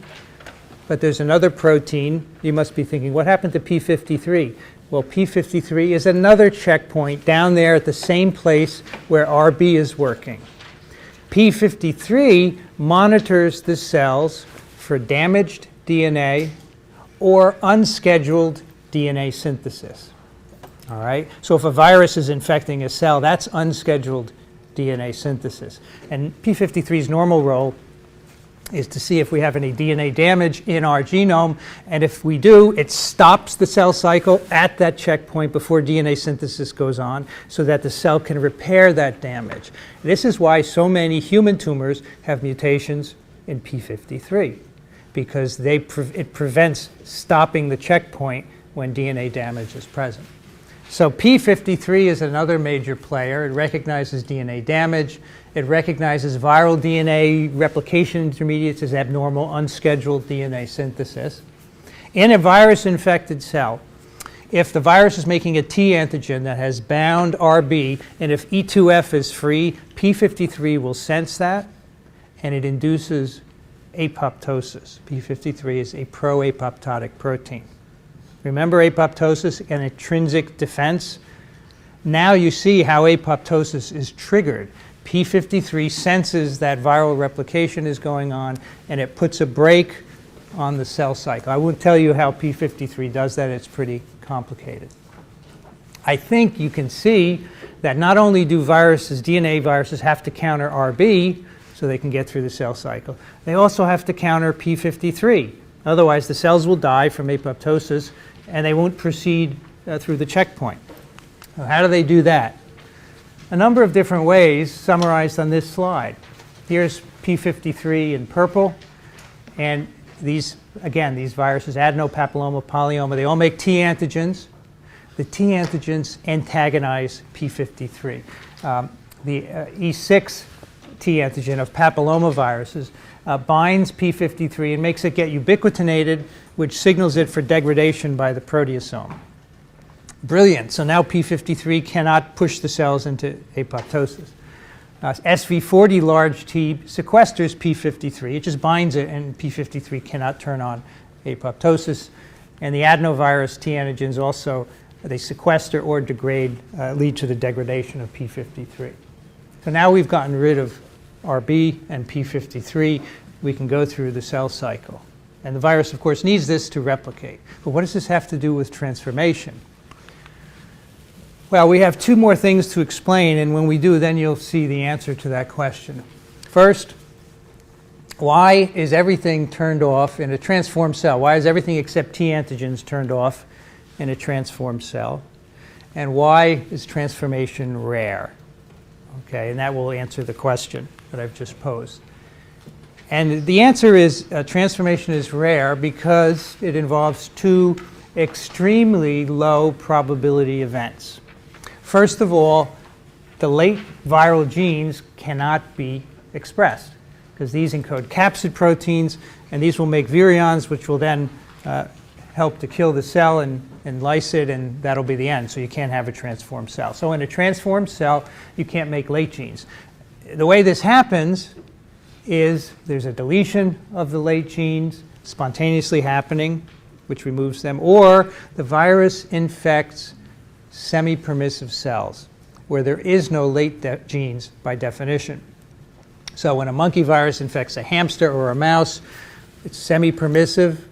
but there's another protein. You must be thinking, what happened to P53? Well, P53 is another checkpoint down there at the same place where RB is working. P53 monitors the cells for damaged DNA or unscheduled DNA synthesis. All right? So if a virus is infecting a cell, that's unscheduled DNA synthesis. And P53's normal role is to see if we have any DNA damage in our genome, and if we do, it stops the cell cycle at that checkpoint before DNA synthesis goes on so that the cell can repair that damage. This is why so many human tumors have mutations in P53, because it prevents stopping the checkpoint when DNA damage is present. So P53 is another major player. It recognizes DNA damage. It recognizes viral DNA replication intermediates as abnormal, unscheduled DNA synthesis. In a virus-infected cell, if the virus is making a T antigen that has bound RB, and if E2F is free, P53 will sense that, and it induces apoptosis. P53 is a pro-apoptotic protein. Remember apoptosis, an intrinsic defense? Now you see how apoptosis is triggered. P53 senses that viral replication is going on, and it puts a brake on the cell cycle. I won't tell you how P53 does that. It's pretty complicated. I think you can see that not only do DNA viruses have to counter RB, so they can get through the cell cycle. They also have to counter p53. Otherwise, the cells will die from apoptosis, and they won't proceed through the checkpoint. So how do they do that? A number of different ways summarized on this slide. Here's p53 in purple, and these viruses, adenopapilloma, polyoma, they all make T antigens. The T antigens antagonize p53. The E6 T antigen of papillomaviruses binds p53 and makes it get ubiquitinated, which signals it for degradation by the proteasome. Brilliant. So now p53 cannot push the cells into apoptosis. SV40 large T sequesters p53. It just binds it, and p53 cannot turn on apoptosis. And the adenovirus T antigens also, they sequester or degrade, lead to the degradation of p53. So now we've gotten rid of RB and p53. We can go through the cell cycle. And the virus, of course, needs this to replicate. But what does this have to do with transformation? Well, we have two more things to explain, and when we do, then you'll see the answer to that question. First, why is everything turned off in a transformed cell? Why is everything except T antigens turned off in a transformed cell? And why is transformation rare? Okay, and that will answer the question that I've just posed. And the answer is transformation is rare because it involves two extremely low probability events. First of all, the late viral genes cannot be expressed because these encode capsid proteins, and these will make virions, which will then help to kill the cell and lyse it, and that'll be the end. So you can't have a transformed cell. So in a transformed cell, you can't make late genes. The way this happens is there's a deletion of the late genes spontaneously happening, which removes them, or the virus infects semi-permissive cells where there is no late genes by definition. So when a monkey virus infects a hamster or a mouse, it's semi-permissive.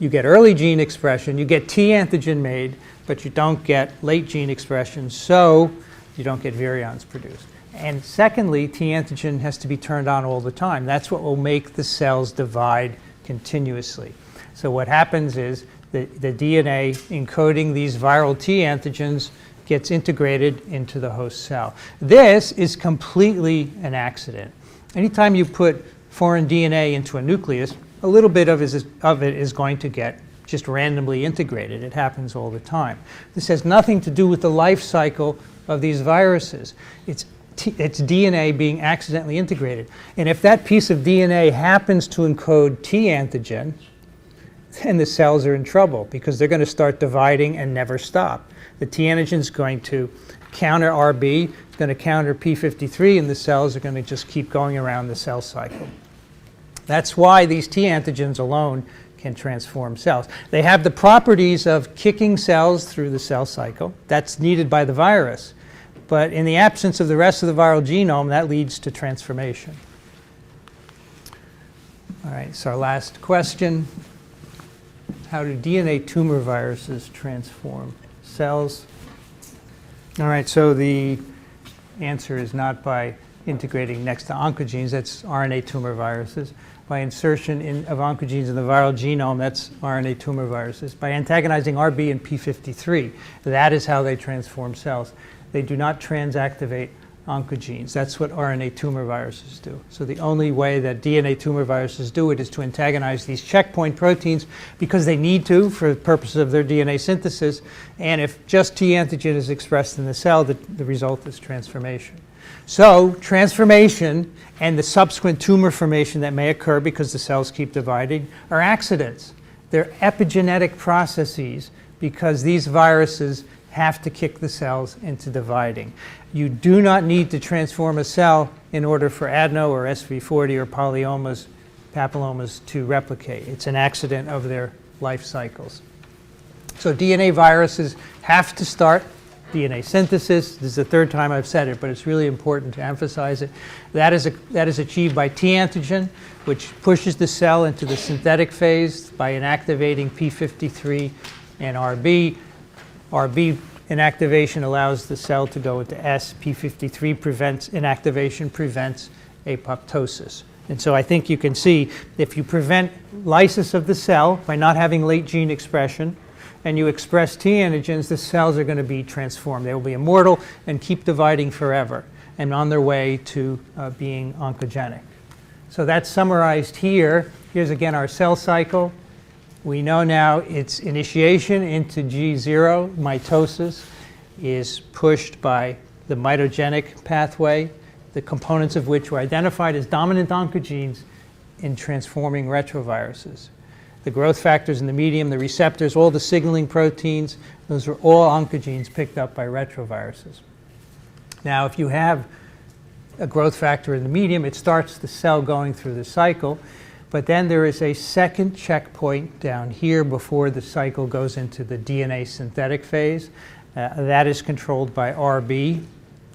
You get early gene expression, you get T antigen made, but you don't get late gene expression, so you don't get virions produced. And secondly, T antigen has to be turned on all the time. That's what will make the cells divide continuously. So what happens is the DNA encoding these viral T antigens gets integrated into the host cell. This is completely an accident. Anytime you put foreign DNA into a nucleus, a little bit of it is going to get just randomly integrated. It happens all the time. This has nothing to do with the life cycle of these viruses. It's DNA being accidentally integrated. And if that piece of DNA happens to encode T antigen, then the cells are in trouble because they're going to start dividing and never stop. The T antigen is going to counter RB, it's going to counter p53, and the cells are going to just keep going around the cell cycle. That's why these T antigens alone can transform cells. They have the properties of kicking cells through the cell cycle. That's needed by the virus. But in the absence of the rest of the viral genome, that leads to transformation. All right, so our last question. How do DNA tumor viruses transform cells? All right, so the answer is not by integrating next to oncogenes, that's RNA tumor viruses. By insertion of oncogenes in the viral genome, that's RNA tumor viruses. By antagonizing RB and p53, that is how they transform cells. They do not transactivate oncogenes. That's what RNA tumor viruses do. So the only way that DNA tumor viruses do it is to antagonize these checkpoint proteins because they need to for the purposes of their DNA synthesis. And if just T antigen is expressed in the cell, the result is transformation. So transformation and the subsequent tumor formation that may occur because the cells keep dividing are accidents. They're epigenetic processes because these viruses have to kick the cells into dividing. You do not need to transform a cell in order for adeno or SV40 or polyomas, papillomas to replicate. It's an accident of their life cycles. So DNA viruses have to start DNA synthesis. This is the third time I've said it, but it's really important to emphasize it. That is achieved by T antigen, which pushes the cell into the synthetic phase by inactivating p53 and RB. RB inactivation allows the cell to go into S. p53 prevents inactivation, prevents apoptosis. And so I think you can see if you prevent lysis of the cell by not having late gene expression, and you express T antigens, the cells are going to be transformed. They will be immortal and keep dividing forever and on their way to being oncogenic. So that's summarized here. Here's again our cell cycle. We know now its initiation into G0, mitosis, is pushed by the mitogenic pathway, the components of which were identified as dominant oncogenes in transforming retroviruses. The growth factors in the medium, the receptors, all the signaling proteins, those are all oncogenes picked up by retroviruses. Now, if you have a growth factor in the medium, it starts the cell going through the cycle, but then there is a second checkpoint down here before the cycle goes into the DNA synthetic phase. That is controlled by RB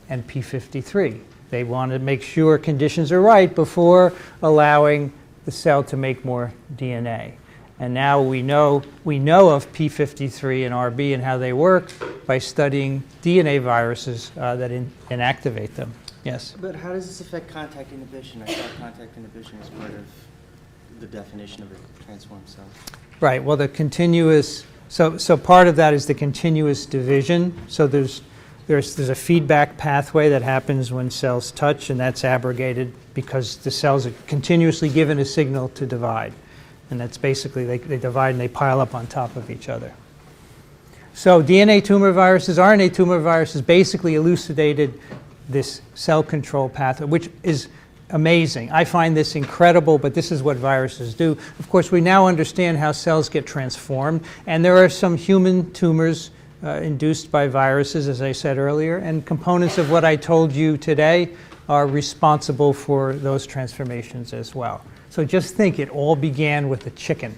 and P53. They want to make sure conditions are right before allowing the cell to make more DNA. And now we know of P53 and RB and how they work by studying DNA viruses that inactivate them. Yes? But how does this affect contact inhibition? I thought contact inhibition was part of the definition of a transformed cell. Right. Well, the continuous, so part of that is the continuous division. So there's a feedback pathway that happens when cells touch, and that's abrogated because the cells are continuously given a signal to divide. And that's basically, they divide and they pile up on top of each other. So DNA tumor viruses, RNA tumor viruses basically elucidated this cell control pathway, which is amazing. I find this incredible, but this is what viruses do. Of course, we now understand how cells get transformed, and there are some human tumors induced by viruses, as I said earlier, and components of what I told you today are responsible for those transformations as well. So just think, it all began with a chicken.